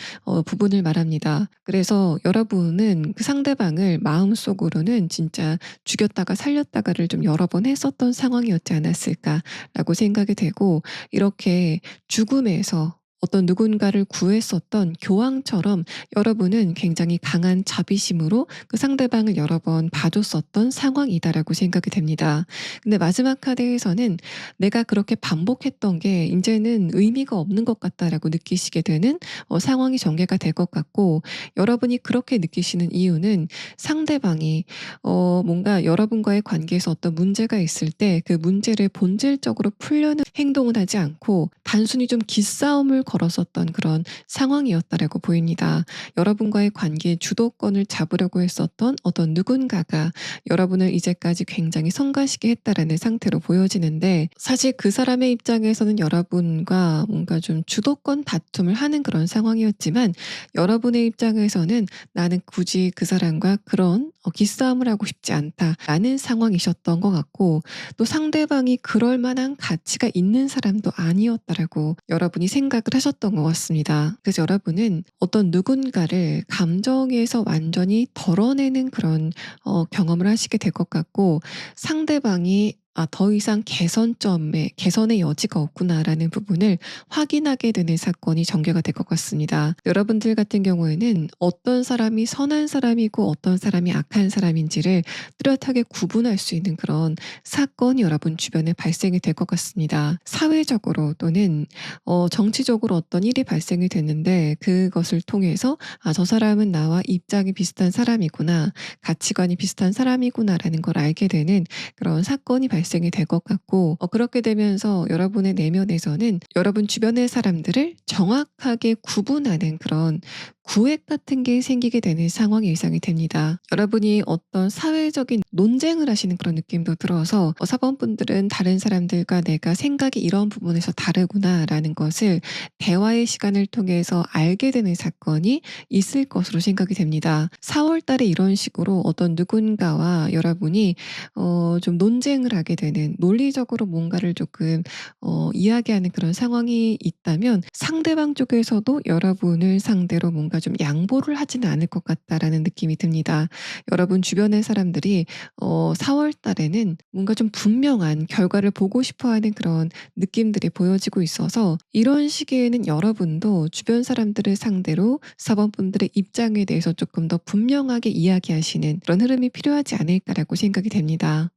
부분을 말합니다. 그래서 여러분은 그 상대방을 마음속으로는 진짜 죽였다가 살렸다가를 좀 여러 번 했었던 상황이었지 않았을까라고 생각이 되고, 이렇게 죽음에서 어떤 누군가를 구했었던 교황처럼 여러분은 굉장히 강한 자비심으로 그 상대방을 여러 번 봐줬었던 상황이다라고 생각이 됩니다. 근데 마지막 카드에서는 내가 그렇게 반복했던 게 이제는 의미가 없는 것 같다라고 느끼시게 되는 상황이 전개가 될 것 같고, 여러분이 그렇게 느끼시는 이유는 상대방이 뭔가 여러분과의 관계에서 어떤 문제가 있을 때 그 문제를 본질적으로 풀려는 행동을 하지 않고 단순히 좀 기싸움을 걸었었던 그런 상황이었다라고 보입니다. 여러분과의 관계의 주도권을 잡으려고 했었던 어떤 누군가가 여러분을 이제까지 굉장히 성가시게 했다라는 상태로 보여지는데, 사실 그 사람의 입장에서는 여러분과 뭔가 좀 주도권 다툼을 하는 그런 상황이었지만, 여러분의 입장에서는 나는 굳이 그 사람과 그런 기싸움을 하고 싶지 않다라는 상황이셨던 것 같고, 또 상대방이 그럴 만한 가치가 있는 사람도 아니었다라고 여러분이 생각을 하셨던 것 같습니다. 그래서 여러분은 어떤 누군가를 감정에서 완전히 덜어내는 그런 경험을 하시게 될 것 같고, 상대방이 더 이상 개선의 여지가 없구나라는 부분을 확인하게 되는 사건이 전개가 될 것 같습니다. 여러분들 같은 경우에는 어떤 사람이 선한 사람이고 어떤 사람이 악한 사람인지를 뚜렷하게 구분할 수 있는 그런 사건이 여러분 주변에 발생이 될 것 같습니다. 사회적으로 또는 정치적으로 어떤 일이 발생이 됐는데, 그것을 통해서 저 사람은 나와 입장이 비슷한 사람이구나, 가치관이 비슷한 사람이구나라는 걸 알게 되는 그런 사건이 발생이 될 것 같고, 그렇게 되면서 여러분의 내면에서는 여러분 주변의 사람들을 정확하게 구분하는 그런 구획 같은 게 생기게 되는 상황이 예상이 됩니다. 여러분이 어떤 사회적인 논쟁을 하시는 그런 느낌도 들어서 사범분들은 다른 사람들과 내가 생각이 이런 부분에서 다르구나라는 것을 대화의 시간을 통해서 알게 되는 사건이 있을 것으로 생각이 됩니다. 4월 달에 이런 식으로 어떤 누군가와 여러분이 좀 논쟁을 하게 되는, 논리적으로 뭔가를 조금 이야기하는 그런 상황이 있다면, 상대방 쪽에서도 여러분을 상대로 뭔가 좀 양보를 하지는 않을 것 같다라는 느낌이 듭니다. 여러분 주변의 사람들이 4월 달에는 뭔가 좀 분명한 결과를 보고 싶어 하는 그런 느낌들이 보여지고 있어서, 이런 시기에는 여러분도 주변 사람들을 상대로 사범분들의 입장에 대해서 조금 더 분명하게 이야기하시는 그런 흐름이 필요하지 않을까라고 생각이 됩니다.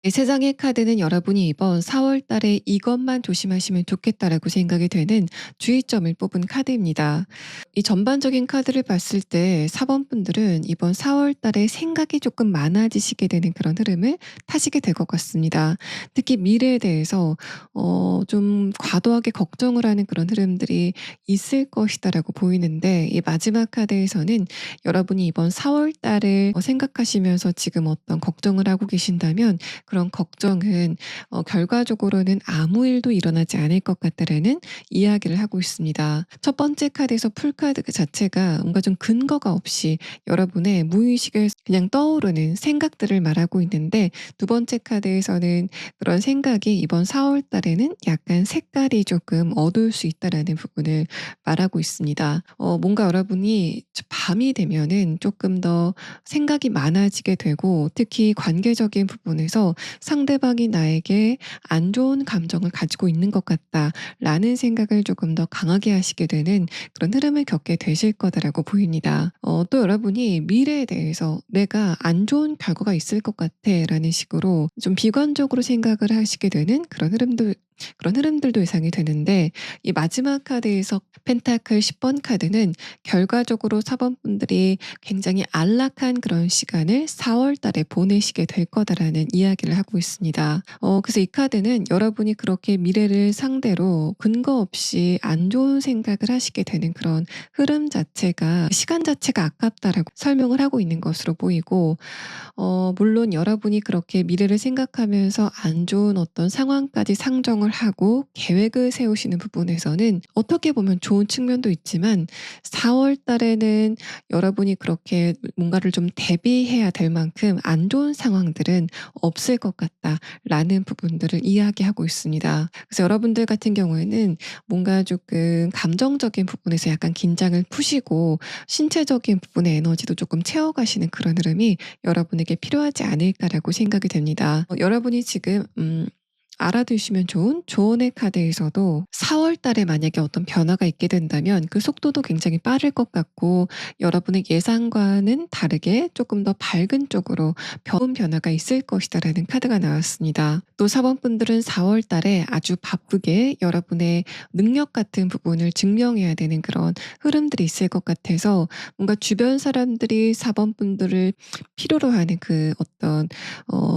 네, 세 장의 카드는 여러분이 이번 4월 달에 이것만 조심하시면 좋겠다라고 생각이 되는 주의점을 뽑은 카드입니다. 이 전반적인 카드를 봤을 때 4번 분들은 이번 4월 달에 생각이 조금 많아지시게 되는 그런 흐름을 타시게 될 것 같습니다. 특히 미래에 대해서 좀 과도하게 걱정을 하는 그런 흐름들이 있을 것이다라고 보이는데, 이 마지막 카드에서는 여러분이 이번 4월 달을 생각하시면서 지금 어떤 걱정을 하고 계신다면 그런 걱정은 결과적으로는 아무 일도 일어나지 않을 것 같다라는 이야기를 하고 있습니다. 첫 번째 카드에서 풀카드 그 자체가 뭔가 좀 근거가 없이 여러분의 무의식에 그냥 떠오르는 생각들을 말하고 있는데, 두 번째 카드에서는 그런 생각이 이번 4월 달에는 약간 색깔이 조금 어두울 수 있다라는 부분을 말하고 있습니다. 뭔가 여러분이 밤이 되면은 조금 더 생각이 많아지게 되고, 특히 관계적인 부분에서 상대방이 나에게 안 좋은 감정을 가지고 있는 것 같다라는 생각을 조금 더 강하게 하시게 되는 그런 흐름을 겪게 되실 거다라고 보입니다. 또 여러분이 미래에 대해서 '내가 안 좋은 결과가 있을 것 같아.'라는 식으로 좀 비관적으로 생각을 하시게 되는 그런 흐름들도 예상이 되는데, 이 마지막 카드에서 펜타클 10번 카드는 결과적으로 4번 분들이 굉장히 안락한 그런 시간을 4월 달에 보내시게 될 거다라는 이야기를 하고 있습니다. 그래서 이 카드는 여러분이 그렇게 미래를 상대로 근거 없이 안 좋은 생각을 하시게 되는 그런 흐름 자체가, 시간 자체가 아깝다라고 설명을 하고 있는 것으로 보이고, 물론 여러분이 그렇게 미래를 생각하면서 안 좋은 어떤 상황까지 상정을 하고 계획을 세우시는 부분에서는 어떻게 보면 좋은 측면도 있지만, 4월 달에는 여러분이 그렇게 뭔가를 좀 대비해야 될 만큼 안 좋은 상황들은 없을 것 같다라는 부분들을 이야기하고 있습니다. 그래서 여러분들 같은 경우에는 뭔가 조금 감정적인 부분에서 약간 긴장을 푸시고 신체적인 부분의 에너지도 조금 채워가시는 그런 흐름이 여러분에게 필요하지 않을까라고 생각이 됩니다. 여러분이 지금 알아두시면 좋은 조언의 카드에서도 4월 달에 만약에 어떤 변화가 있게 된다면 그 속도도 굉장히 빠를 것 같고, 여러분의 예상과는 다르게 조금 더 밝은 쪽으로 좋은 변화가 있을 것이다라는 카드가 나왔습니다. 또 4번 분들은 4월 달에 아주 바쁘게 여러분의 능력 같은 부분을 증명해야 되는 그런 흐름들이 있을 것 같아서, 뭔가 주변 사람들이 4번 분들을 필요로 하는 그 어떤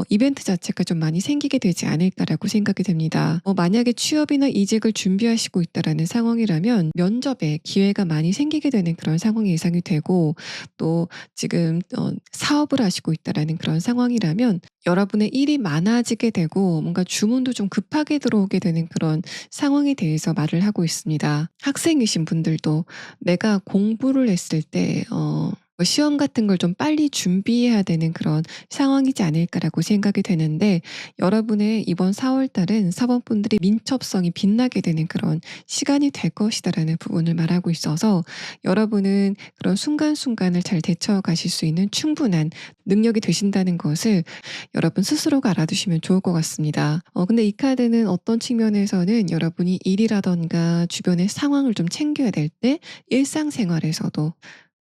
이벤트 자체가 좀 많이 생기게 되지 않을까라고 생각이 됩니다. 만약에 취업이나 이직을 준비하시고 있다라는 상황이라면 면접에 기회가 많이 생기게 되는 그런 상황이 예상이 되고, 또 지금 사업을 하시고 있다라는 그런 상황이라면 여러분의 일이 많아지게 되고 뭔가 주문도 좀 급하게 들어오게 되는 그런 상황에 대해서 말을 하고 있습니다. 학생이신 분들도 내가 공부를 했을 때 시험 같은 걸 좀 빨리 준비해야 되는 그런 상황이지 않을까라고 생각이 되는데, 여러분의 이번 4월 달은 4번 분들이 민첩성이 빛나게 되는 그런 시간이 될 것이다라는 부분을 말하고 있어서, 여러분은 그런 순간순간을 잘 대처 가실 수 있는 충분한 능력이 되신다는 것을 여러분 스스로가 알아두시면 좋을 것 같습니다. 근데 이 카드는 어떤 측면에서는 여러분이 일이라든가 주변의 상황을 좀 챙겨야 될 때 일상생활에서도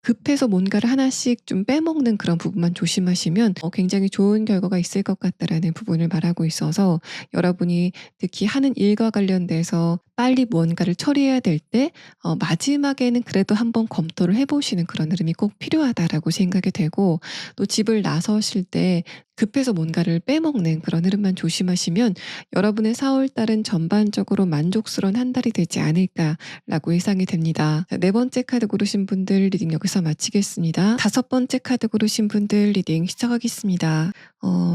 급해서 뭔가를 하나씩 좀 빼먹는 그런 부분만 조심하시면 굉장히 좋은 결과가 있을 것 같다라는 부분을 말하고 있어서, 여러분이 특히 하는 일과 관련돼서 빨리 무언가를 처리해야 될 때 마지막에는 그래도 한번 검토를 해 보시는 그런 흐름이 꼭 필요하다라고 생각이 되고, 또 집을 나서실 때 급해서 뭔가를 빼먹는 그런 흐름만 조심하시면 여러분의 4월 달은 전반적으로 만족스러운 한 달이 되지 않을까라고 예상이 됩니다. 자, 네 번째 카드 고르신 분들 리딩 여기서 마치겠습니다. 다섯 번째 카드 고르신 분들 리딩 시작하겠습니다.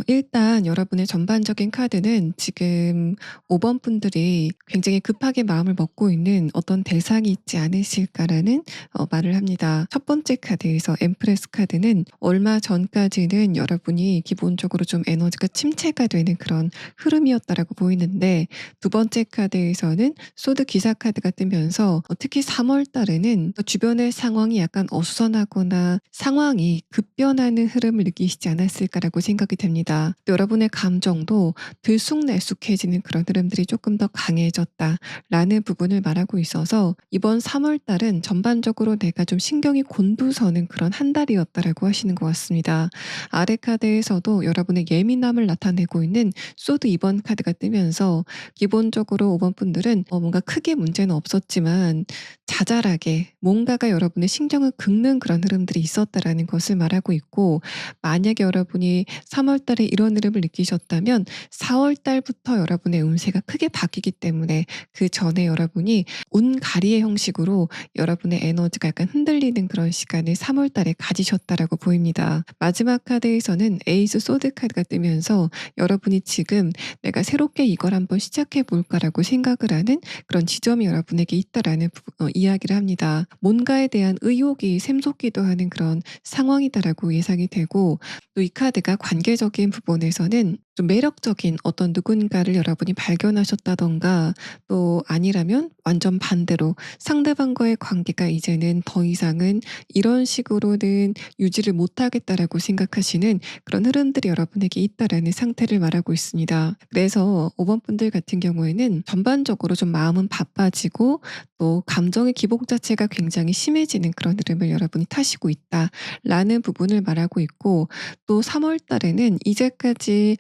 일단 여러분의 전반적인 카드는 지금 5번 분들이 굉장히 급하게 마음을 먹고 있는 어떤 대상이 있지 않으실까라는 말을 합니다. 첫 번째 카드에서 엠프레스 카드는 얼마 전까지는 여러분이 기본적으로 좀 에너지가 침체가 되는 그런 흐름이었다라고 보이는데, 두 번째 카드에서는 소드 기사 카드가 뜨면서 특히 3월 달에는 주변의 상황이 약간 어수선하거나 상황이 급변하는 흐름을 느끼시지 않았을까라고 생각이 됩니다. 또 여러분의 감정도 들쑥날쑥해지는 그런 흐름들이 조금 더 강해졌다라는 부분을 말하고 있어서, 이번 3월 달은 전반적으로 내가 좀 신경이 곤두서는 그런 한 달이었다라고 하시는 것 같습니다. 아래 카드에서도 여러분의 예민함을 나타내고 있는 소드 2번 카드가 뜨면서, 기본적으로 5번 분들은 뭔가 크게 문제는 없었지만 자잘하게 뭔가가 여러분의 신경을 긁는 그런 흐름들이 있었다라는 것을 말하고 있고, 만약에 여러분이 3월 달에 이런 흐름을 느끼셨다면 4월 달부터 여러분의 운세가 크게 바뀌기 때문에 그 그전에 여러분이 운가리의 형식으로 여러분의 에너지가 약간 흔들리는 그런 시간을 3월 달에 가지셨다라고 보입니다. 마지막 카드에서는 에이스 소드 카드가 뜨면서 여러분이 지금 '내가 새롭게 이걸 한번 시작해 볼까.'라고 생각을 하는 그런 지점이 여러분에게 있다라는 이야기를 합니다. 뭔가에 대한 의욕이 샘솟기도 하는 그런 상황이다라고 예상이 되고, 또 이 카드가 관계적인 부분에서는 좀 매력적인 어떤 누군가를 여러분이 발견하셨다든가, 또 아니라면 완전 반대로 상대방과의 관계가 이제는 더 이상은 이런 식으로는 유지를 못하겠다라고 생각하시는 그런 흐름들이 여러분에게 있다라는 상태를 말하고 있습니다. 그래서 5번 분들 같은 경우에는 전반적으로 좀 마음은 바빠지고 또 감정의 기복 자체가 굉장히 심해지는 그런 흐름을 여러분이 타시고 있다라는 부분을 말하고 있고, 또 3월 달에는 이제까지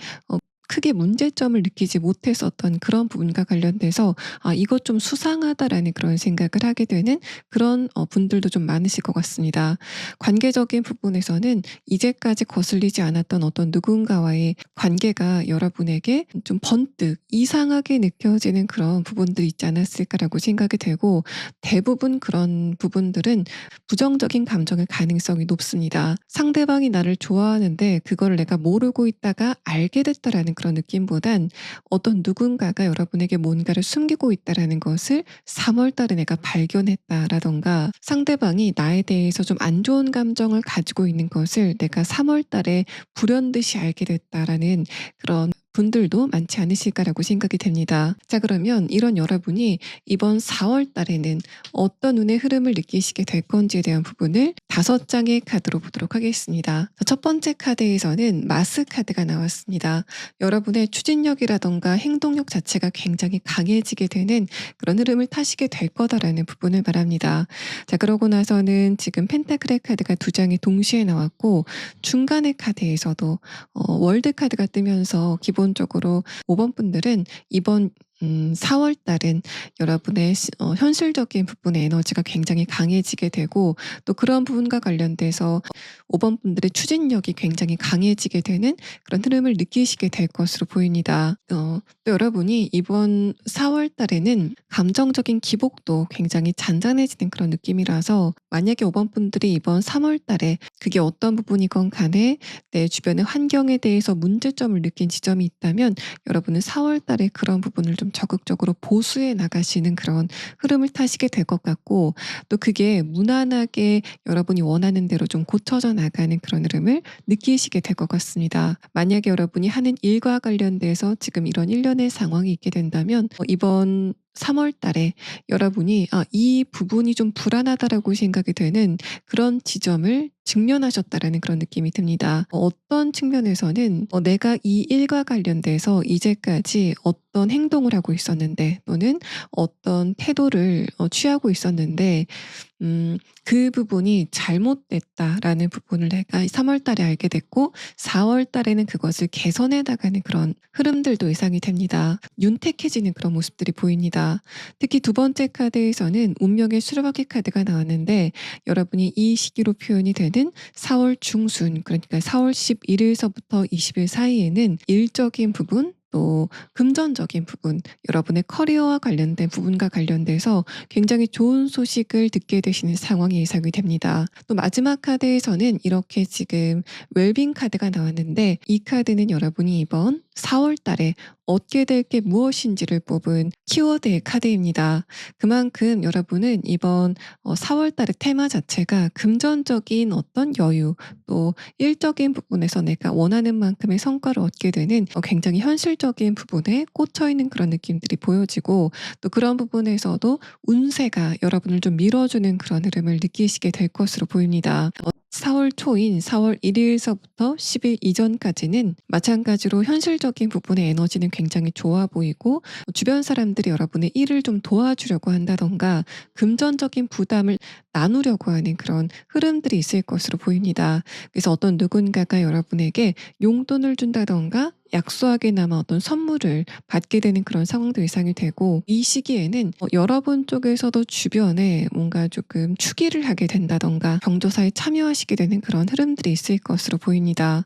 크게 문제점을 느끼지 못했었던 그런 부분과 관련돼서 '아 이것 좀 수상하다.'라는 그런 생각을 하게 되는 그런 분들도 좀 많으실 것 같습니다. 관계적인 부분에서는 이제까지 거슬리지 않았던 어떤 누군가와의 관계가 여러분에게 좀 번뜩 이상하게 느껴지는 그런 부분들이 있지 않았을까라고 생각이 되고, 대부분 그런 부분들은 부정적인 감정의 가능성이 높습니다. 상대방이 나를 좋아하는데 그거를 내가 모르고 있다가 알게 됐다라는 그런 느낌보단, 어떤 누군가가 여러분에게 뭔가를 숨기고 있다라는 것을 3월 달에 내가 발견했다라던가, 상대방이 나에 대해서 좀 안 좋은 감정을 가지고 있는 것을 내가 3월 달에 불현듯이 알게 됐다라는 그런 분들도 많지 않으실까라고 생각이 됩니다. 자, 그러면 이런 여러분이 이번 4월 달에는 어떤 운의 흐름을 느끼시게 될 건지에 대한 부분을 5장의 카드로 보도록 하겠습니다. 첫 번째 카드에서는 마스 카드가 나왔습니다. 여러분의 추진력이라던가 행동력 자체가 굉장히 강해지게 되는 그런 흐름을 타시게 될 거다라는 부분을 말합니다. 자, 그러고 나서는 지금 펜타클의 카드가 2장이 동시에 나왔고, 중간의 카드에서도 월드 카드가 뜨면서 기본적으로 5번 분들은 이번 4월 달은 여러분의 현실적인 부분의 에너지가 굉장히 강해지게 되고, 또 그런 부분과 관련돼서 5번 분들의 추진력이 굉장히 강해지게 되는 그런 흐름을 느끼시게 될 것으로 보입니다. 또 여러분이 이번 4월 달에는 감정적인 기복도 굉장히 잔잔해지는 그런 느낌이라서, 만약에 5번 분들이 이번 3월 달에 그게 어떤 부분이건 간에 내 주변의 환경에 대해서 문제점을 느낀 지점이 있다면, 여러분은 4월 달에 그런 부분을 좀 적극적으로 보수해 나가시는 그런 흐름을 타시게 될 것 같고, 또 그게 무난하게 여러분이 원하는 대로 좀 고쳐져 나가는 그런 흐름을 느끼시게 될 것 같습니다. 만약에 여러분이 하는 일과 관련돼서 지금 이런 일련의 상황이 있게 된다면, 이번 3월 달에 여러분이 이 부분이 좀 불안하다라고 생각이 되는 그런 지점을 직면하셨다라는 그런 느낌이 듭니다. 어떤 측면에서는 내가 이 일과 관련돼서 이제까지 어떤 행동을 하고 있었는데, 또는 어떤 태도를 취하고 있었는데 그 부분이 잘못됐다라는 부분을 내가 3월 달에 알게 됐고, 4월 달에는 그것을 개선해 나가는 그런 흐름들도 예상이 됩니다. 윤택해지는 그런 모습들이 보입니다. 특히 두 번째 카드에서는 운명의 수레바퀴 카드가 나왔는데, 여러분이 이 시기로 표현이 되는 4월 중순, 그러니까 4월 11일서부터 20일 사이에는 일적인 부분, 또 금전적인 부분, 여러분의 커리어와 관련된 부분과 관련돼서 굉장히 좋은 소식을 듣게 되시는 상황이 예상이 됩니다. 또 마지막 카드에서는 이렇게 지금 웰빙 카드가 나왔는데, 이 카드는 여러분이 이번 4월 달에 얻게 될 게 무엇인지를 뽑은 키워드의 카드입니다. 그만큼 여러분은 이번 4월 달의 테마 자체가 금전적인 어떤 여유, 또 일적인 부분에서 내가 원하는 만큼의 성과를 얻게 되는 굉장히 현실적인 부분에 꽂혀 있는 그런 느낌들이 보여지고, 또 그런 부분에서도 운세가 여러분을 좀 밀어주는 그런 흐름을 느끼시게 될 것으로 보입니다. 4월 초인 4월 1일서부터 10일 이전까지는 마찬가지로 현실적인 부분의 에너지는 굉장히 좋아 보이고, 주변 사람들이 여러분의 일을 좀 도와주려고 한다던가 금전적인 부담을 나누려고 하는 그런 흐름들이 있을 것으로 보입니다. 그래서 어떤 누군가가 여러분에게 용돈을 준다던가 약소하게나마 어떤 선물을 받게 되는 그런 상황도 예상이 되고, 이 시기에는 여러분 쪽에서도 주변에 뭔가 조금 추기를 하게 된다던가 경조사에 참여하시게 되는 그런 흐름들이 있을 것으로 보입니다.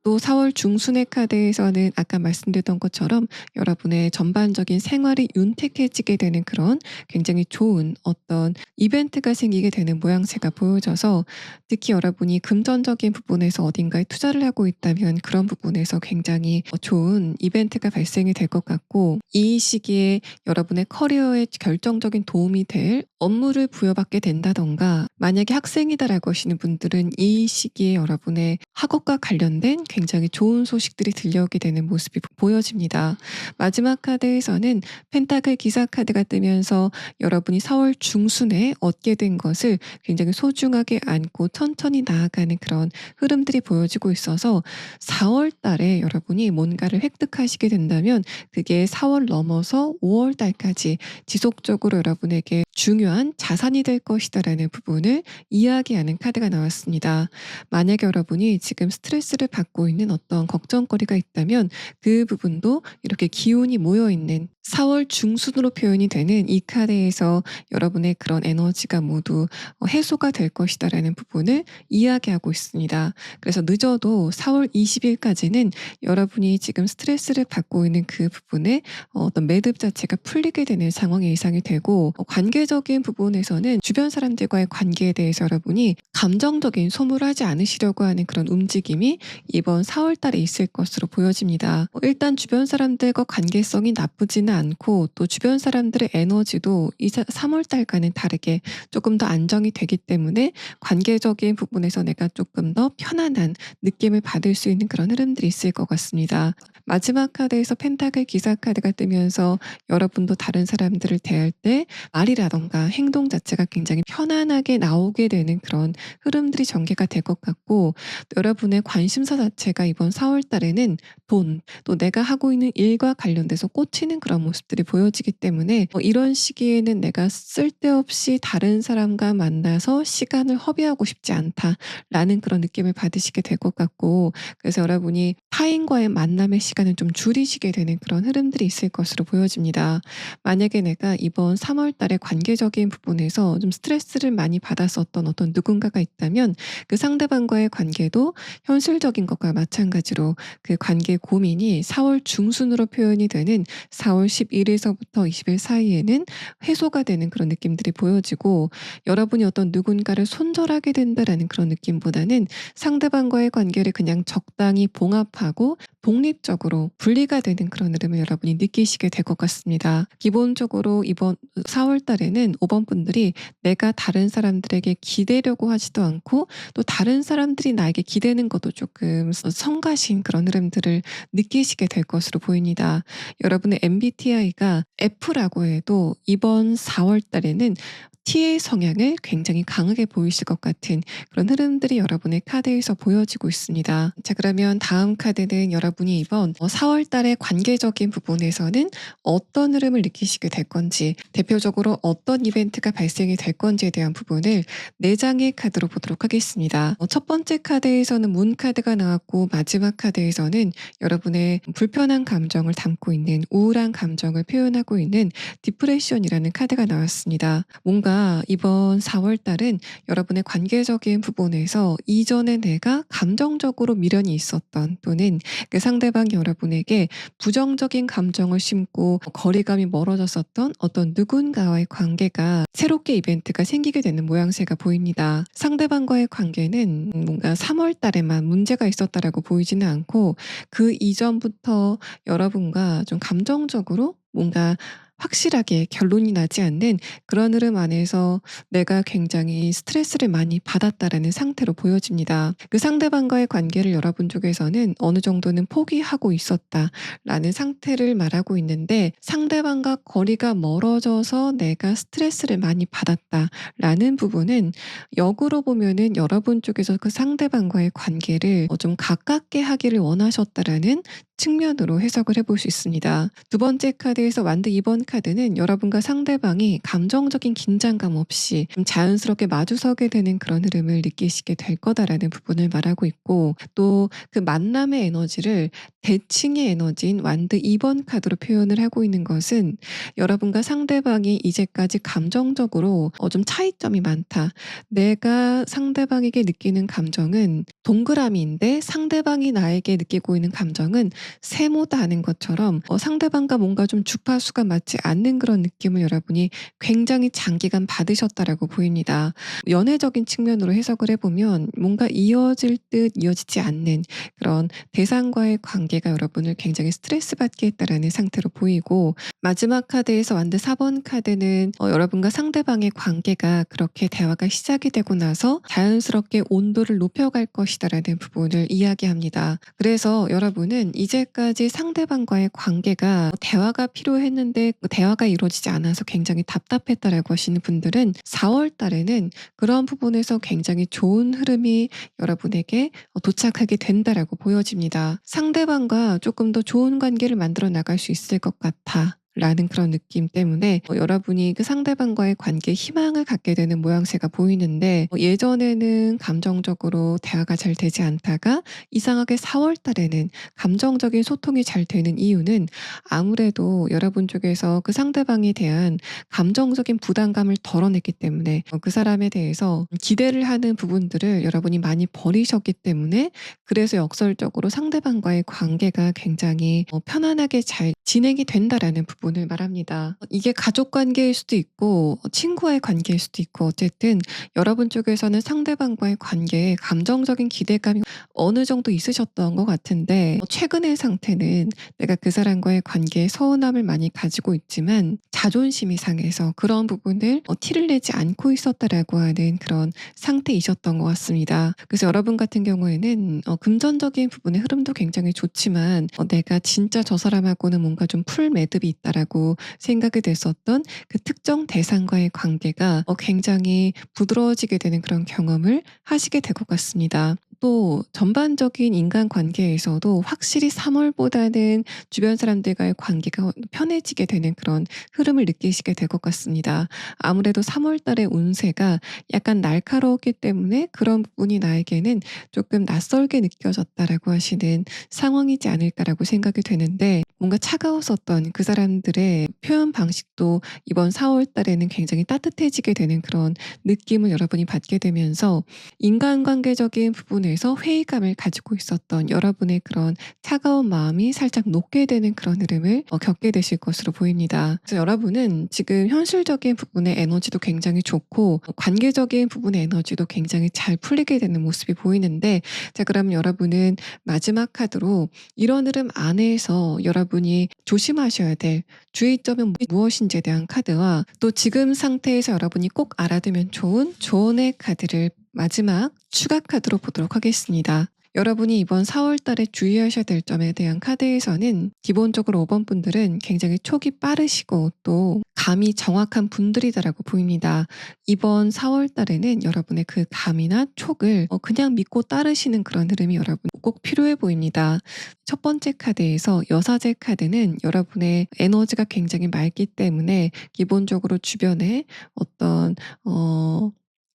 또 4월 중순의 카드에서는 아까 말씀드렸던 것처럼 여러분의 전반적인 생활이 윤택해지게 되는 그런 굉장히 좋은 어떤 이벤트가 생기게 되는 모양새가 보여져서, 특히 여러분이 금전적인 부분에서 어딘가에 투자를 하고 있다면 그런 부분에서 굉장히 좋은 이벤트가 발생이 될 것 같고, 이 시기에 여러분의 커리어에 결정적인 도움이 될 업무를 부여받게 된다던가, 만약에 학생이다라고 하시는 분들은 이 시기에 여러분의 학업과 관련된 굉장히 좋은 소식들이 들려오게 되는 모습이 보여집니다. 마지막 카드에서는 펜타클 기사 카드가 뜨면서 여러분이 4월 중순에 얻게 된 것을 굉장히 소중하게 안고 천천히 나아가는 그런 흐름들이 보여지고 있어서, 4월 달에 여러분이 뭔가를 획득하시게 된다면 그게 4월 넘어서 5월 달까지 지속적으로 여러분에게 중요한 자산이 될 것이다라는 부분을 이야기하는 카드가 나왔습니다. 만약에 여러분이 지금 스트레스를 받고 있는 어떤 걱정거리가 있다면 그 부분도 이렇게 기운이 모여 있는 4월 중순으로 표현이 되는 이 카드에서 여러분의 그런 에너지가 모두 해소가 될 것이다라는 부분을 이야기하고 있습니다. 그래서 늦어도 4월 20 일까지는 여러분이 지금 스트레스를 받고 있는 그 부분에 어떤 매듭 자체가 풀리게 되는 상황이 예상이 되고, 관계적인 부분에서는 주변 사람들과의 관계에 대해서 여러분이 감정적인 소모를 하지 않으시려고 하는 그런 움직임이 이번 4월 달에 있을 것으로 보여집니다. 일단 주변 사람들과 관계성이 나쁘지는 않고, 또 주변 사람들의 에너지도 이 3월 달과는 다르게 조금 더 안정이 되기 때문에 관계적인 부분에서 내가 조금 더 편안한 느낌을 받을 수 있는 그런 흐름들이 있을 것 같습니다. 마지막 카드에서 펜타클 기사 카드가 뜨면서 여러분도 다른 사람들을 대할 때 말이라던가 행동 자체가 굉장히 편안하게 나오게 되는 그런 흐름들이 전개가 될 것 같고, 또 여러분의 관심사 자체가 이번 4월 달에는 돈, 또 내가 하고 있는 일과 관련돼서 꽂히는 그런 모습들이 보여지기 때문에 이런 시기에는 내가 쓸데없이 다른 사람과 만나서 시간을 허비하고 싶지 않다라는 그런 느낌을 받으시게 될 것 같고, 그래서 여러분이 타인과의 만남의 시간을 좀 줄이시게 되는 그런 흐름들이 있을 것으로 보여집니다. 만약에 내가 이번 3월 달에 관계적인 부분에서 좀 스트레스를 많이 받았었던 어떤 누군가가 있다면 그 상대방과의 관계도 현실적인 것과 마찬가지로 그 관계 고민이 4월 중순으로 표현이 되는 4월 11일서부터 20일 사이에는 해소가 되는 그런 느낌들이 보여지고, 여러분이 어떤 누군가를 손절하게 된다라는 그런 느낌보다는 상대방과의 관계를 그냥 적당히 봉합하고 독립적으로 분리가 되는 그런 흐름을 여러분이 느끼시게 될 것 같습니다. 기본적으로 이번 4월 달에는 5번 분들이 내가 다른 사람들에게 기대려고 하지도 않고, 또 다른 사람들이 나에게 기대는 것도 조금 성가신 그런 흐름들을 느끼시게 될 것으로 보입니다. 여러분의 MBTI가 F라고 해도 이번 4월 달에는 T의 성향을 굉장히 강하게 보이실 것 같은 그런 흐름들이 여러분의 카드에서 보여지고 있습니다. 자, 그러면 다음 카드는 여러분이 이번 4월 달의 관계적인 부분에서는 어떤 흐름을 느끼시게 될 건지, 대표적으로 어떤 이벤트가 발생이 될 건지에 대한 부분을 4장의 카드로 보도록 하겠습니다. 첫 번째 카드에서는 문 카드가 나왔고, 마지막 카드에서는 여러분의 불편한 감정을 담고 있는 우울한 감정을 표현하고 있는 디프레션이라는 카드가 나왔습니다. 뭔가 이번 4월 달은 여러분의 관계적인 부분에서 이전에 내가 감정적으로 미련이 있었던, 또는 그 상대방이 여러분에게 부정적인 감정을 심고 거리감이 멀어졌었던 어떤 누군가와의 관계가 새롭게 이벤트가 생기게 되는 모양새가 보입니다. 상대방과의 관계는 뭔가 3월 달에만 문제가 있었다라고 보이지는 않고, 그 이전부터 여러분과 좀 감정적으로 뭔가 확실하게 결론이 나지 않는 그런 흐름 안에서 내가 굉장히 스트레스를 많이 받았다라는 상태로 보여집니다. 그 상대방과의 관계를 여러분 쪽에서는 어느 정도는 포기하고 있었다라는 상태를 말하고 있는데, 상대방과 거리가 멀어져서 내가 스트레스를 많이 받았다라는 부분은 역으로 보면은 여러분 쪽에서 그 상대방과의 관계를 좀 가깝게 하기를 원하셨다라는 측면으로 해석을 해볼 수 있습니다. 두 번째 카드에서 완드 2번 카드는 여러분과 상대방이 감정적인 긴장감 없이 좀 자연스럽게 마주서게 되는 그런 흐름을 느끼시게 될 거다라는 부분을 말하고 있고, 또 그 만남의 에너지를 대칭의 에너지인 완드 2번 카드로 표현을 하고 있는 것은 여러분과 상대방이 이제까지 감정적으로 좀 차이점이 많다. 내가 상대방에게 느끼는 감정은 동그라미인데 상대방이 나에게 느끼고 있는 감정은 세모다 하는 것처럼 상대방과 뭔가 좀 주파수가 맞지 않는 그런 느낌을 여러분이 굉장히 장기간 받으셨다라고 보입니다. 연애적인 측면으로 해석을 해보면 뭔가 이어질 듯 이어지지 않는 그런 대상과의 관계가 여러분을 굉장히 스트레스 받게 했다라는 상태로 보이고, 마지막 카드에서 완드 4번 카드는 여러분과 상대방의 관계가 그렇게 대화가 시작이 되고 나서 자연스럽게 온도를 높여갈 것이다라는 부분을 이야기합니다. 그래서 여러분은 이제까지 상대방과의 관계가 대화가 필요했는데 대화가 이루어지지 않아서 굉장히 답답했다라고 하시는 분들은 4월 달에는 그런 부분에서 굉장히 좋은 흐름이 여러분에게 도착하게 된다라고 보여집니다. 상대방과 조금 더 좋은 관계를 만들어 나갈 수 있을 것 같아 라는 그런 느낌 때문에 여러분이 그 상대방과의 관계에 희망을 갖게 되는 모양새가 보이는데, 예전에는 감정적으로 대화가 잘 되지 않다가 이상하게 4월 달에는 감정적인 소통이 잘 되는 이유는 아무래도 여러분 쪽에서 그 상대방에 대한 감정적인 부담감을 덜어냈기 때문에, 그 사람에 대해서 기대를 하는 부분들을 여러분이 많이 버리셨기 때문에, 그래서 역설적으로 상대방과의 관계가 굉장히 편안하게 잘 진행이 된다라는 부분을 말합니다. 이게 가족 관계일 수도 있고 친구와의 관계일 수도 있고, 어쨌든 여러분 쪽에서는 상대방과의 관계에 감정적인 기대감이 어느 정도 있으셨던 것 같은데, 최근의 상태는 내가 그 사람과의 관계에 서운함을 많이 가지고 있지만 자존심이 상해서 그런 부분을 티를 내지 않고 있었다라고 하는 그런 상태이셨던 것 같습니다. 그래서 여러분 같은 경우에는 금전적인 부분의 흐름도 굉장히 좋지만 내가 진짜 저 사람하고는 뭔가 좀 풀 매듭이 있다라고 생각이 됐었던 그 특정 대상과의 관계가 굉장히 부드러워지게 되는 그런 경험을 하시게 될 것 같습니다. 또 전반적인 인간관계에서도 확실히 3월보다는 주변 사람들과의 관계가 편해지게 되는 그런 흐름을 느끼시게 될 것 같습니다. 아무래도 3월 달의 운세가 약간 날카로웠기 때문에 그런 부분이 나에게는 조금 낯설게 느껴졌다라고 하시는 상황이지 않을까라고 생각이 되는데, 뭔가 차가웠었던 그 사람들의 표현 방식도 이번 4월 달에는 굉장히 따뜻해지게 되는 그런 느낌을 여러분이 받게 되면서, 인간관계적인 부분에서 회의감을 가지고 있었던 여러분의 그런 차가운 마음이 살짝 녹게 되는 그런 흐름을 겪게 되실 것으로 보입니다. 그래서 여러분은 지금 현실적인 부분의 에너지도 굉장히 좋고 관계적인 부분의 에너지도 굉장히 잘 풀리게 되는 모습이 보이는데, 자, 그럼 여러분은 마지막 카드로 이런 흐름 안에서 여러분이 조심하셔야 될 주의점은 무엇인지에 대한 카드와, 또 지금 상태에서 여러분이 꼭 알아두면 좋은 조언의 카드를 마지막 추가 카드로 보도록 하겠습니다. 여러분이 이번 4월 달에 주의하셔야 될 점에 대한 카드에서는 기본적으로 5번 분들은 굉장히 촉이 빠르시고 또 감이 정확한 분들이다라고 보입니다. 이번 4월 달에는 여러분의 그 감이나 촉을 그냥 믿고 따르시는 그런 흐름이 여러분 꼭 필요해 보입니다. 첫 번째 카드에서 여사제 카드는 여러분의 에너지가 굉장히 맑기 때문에 기본적으로 주변에 어떤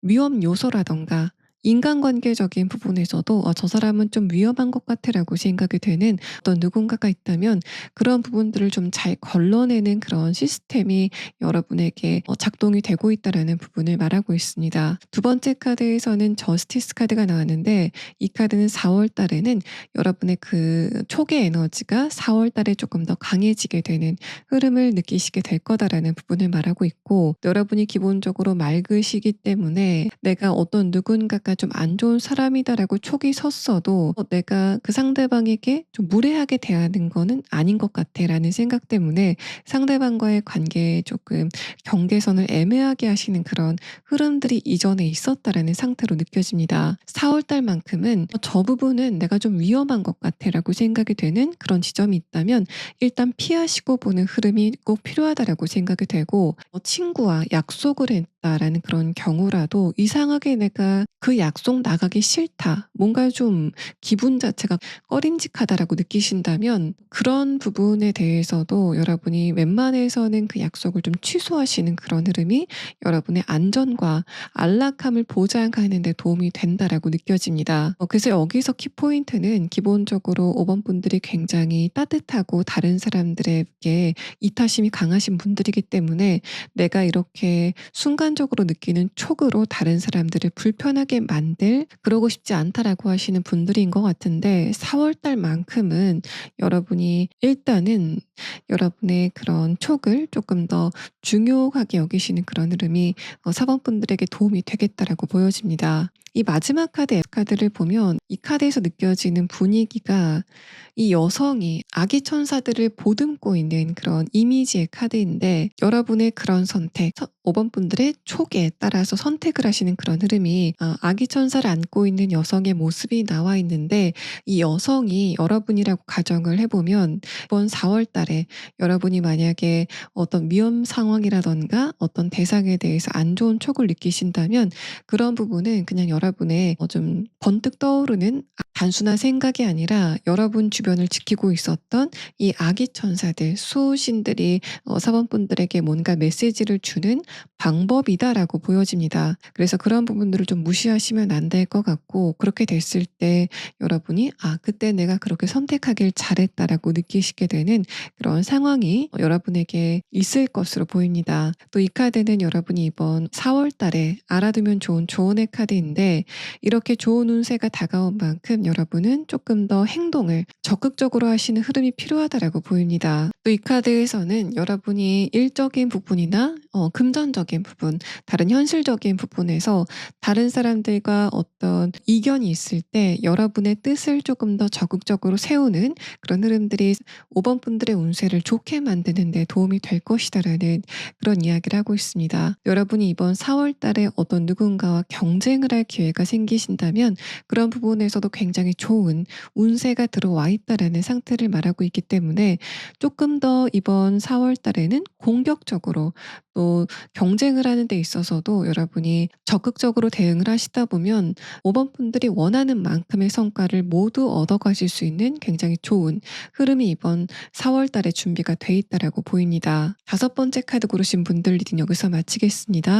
위험 요소라던가 인간관계적인 부분에서도 저 사람은 좀 위험한 것 같아라고 생각이 되는 어떤 누군가가 있다면 그런 부분들을 좀 잘 걸러내는 그런 시스템이 여러분에게 작동이 되고 있다라는 부분을 말하고 있습니다. 두 번째 카드에서는 저스티스 카드가 나왔는데, 이 카드는 4월 달에는 여러분의 그 촉의 에너지가 4월 달에 조금 더 강해지게 되는 흐름을 느끼시게 될 거다라는 부분을 말하고 있고, 여러분이 기본적으로 맑으시기 때문에 내가 어떤 누군가가 좀 안 좋은 사람이다라고 촉이 섰어도 내가 그 상대방에게 좀 무례하게 대하는 거는 아닌 것 같아라는 생각 때문에 상대방과의 관계에 조금 경계선을 애매하게 하시는 그런 흐름들이 이전에 있었다라는 상태로 느껴집니다. 4월 달만큼은 저 부분은 내가 좀 위험한 것 같아라고 생각이 되는 그런 지점이 있다면 일단 피하시고 보는 흐름이 꼭 필요하다라고 생각이 되고, 친구와 약속을 했다, 있었다라는 그런 경우라도 이상하게 '내가 그 약속 나가기 싫다. 뭔가 좀 기분 자체가 꺼림직하다.'라고 느끼신다면 그런 부분에 대해서도 여러분이 웬만해서는 그 약속을 좀 취소하시는 그런 흐름이 여러분의 안전과 안락함을 보장하는 데 도움이 된다라고 느껴집니다. 그래서 여기서 키포인트는 기본적으로 5번 분들이 굉장히 따뜻하고 다른 사람들에게 이타심이 강하신 분들이기 때문에 내가 이렇게 순간적으로 느끼는 촉으로 다른 사람들을 불편하게 만들 그러고 싶지 않다라고 하시는 분들인 것 같은데 4월 달만큼은 여러분이 일단은 여러분의 그런 촉을 조금 더 중요하게 여기시는 그런 흐름이 4번 분들에게 도움이 되겠다라고 보여집니다. 이 마지막 카드 F카드를 보면 이 카드에서 느껴지는 분위기가 이 여성이 아기 천사들을 보듬고 있는 그런 이미지의 카드인데 여러분의 그런 선택, 5번 분들의 촉에 따라서 선택을 하시는 그런 흐름이 아기 천사를 안고 있는 여성의 모습이 나와 있는데 이 여성이 여러분이라고 가정을 해 보면 이번 4월 달에 여러분이 만약에 어떤 위험 상황이라든가 어떤 대상에 대해서 안 좋은 촉을 느끼신다면 그런 부분은 그냥 여러분의 좀 번뜩 떠오르는 단순한 생각이 아니라 여러분 주변을 지키고 있었던 이 아기 천사들, 수호신들이 사원분들에게 뭔가 메시지를 주는 방법이다라고 보여집니다. 그래서 그런 부분들을 좀 무시하시면 안 될 것 같고 그렇게 됐을 때 여러분이 '아 그때 내가 그렇게 선택하길 잘했다.'라고 느끼시게 되는 그런 상황이 여러분에게 있을 것으로 보입니다. 또 이 카드는 여러분이 이번 4월 달에 알아두면 좋은 조언의 카드인데 이렇게 좋은 운세가 다가온 만큼 여러분은 조금 더 행동을 적극적으로 하시는 흐름이 필요하다라고 보입니다. 또 이 카드에서는 여러분이 일적인 부분이나 금전적인 부분, 다른 현실적인 부분에서 다른 사람들과 어떤 이견이 있을 때 여러분의 뜻을 조금 더 적극적으로 세우는 그런 흐름들이 5번 분들의 운세를 좋게 만드는 데 도움이 될 것이다라는 그런 이야기를 하고 있습니다. 여러분이 이번 4월 달에 어떤 누군가와 경쟁을 할 기회가 생기신다면 그런 부분에서도 굉장히 좋은 운세가 들어와 있다라는 상태를 말하고 있기 때문에 조금 더 이번 4월 달에는 공격적으로 또 경쟁을 하는 데 있어서도 여러분이 적극적으로 대응을 하시다 보면 5번 분들이 원하는 만큼의 성과를 모두 얻어가실 수 있는 굉장히 좋은 흐름이 이번 4월 달에 준비가 돼 있다라고 보입니다. 5번째 카드 고르신 분들 리딩 여기서 마치겠습니다.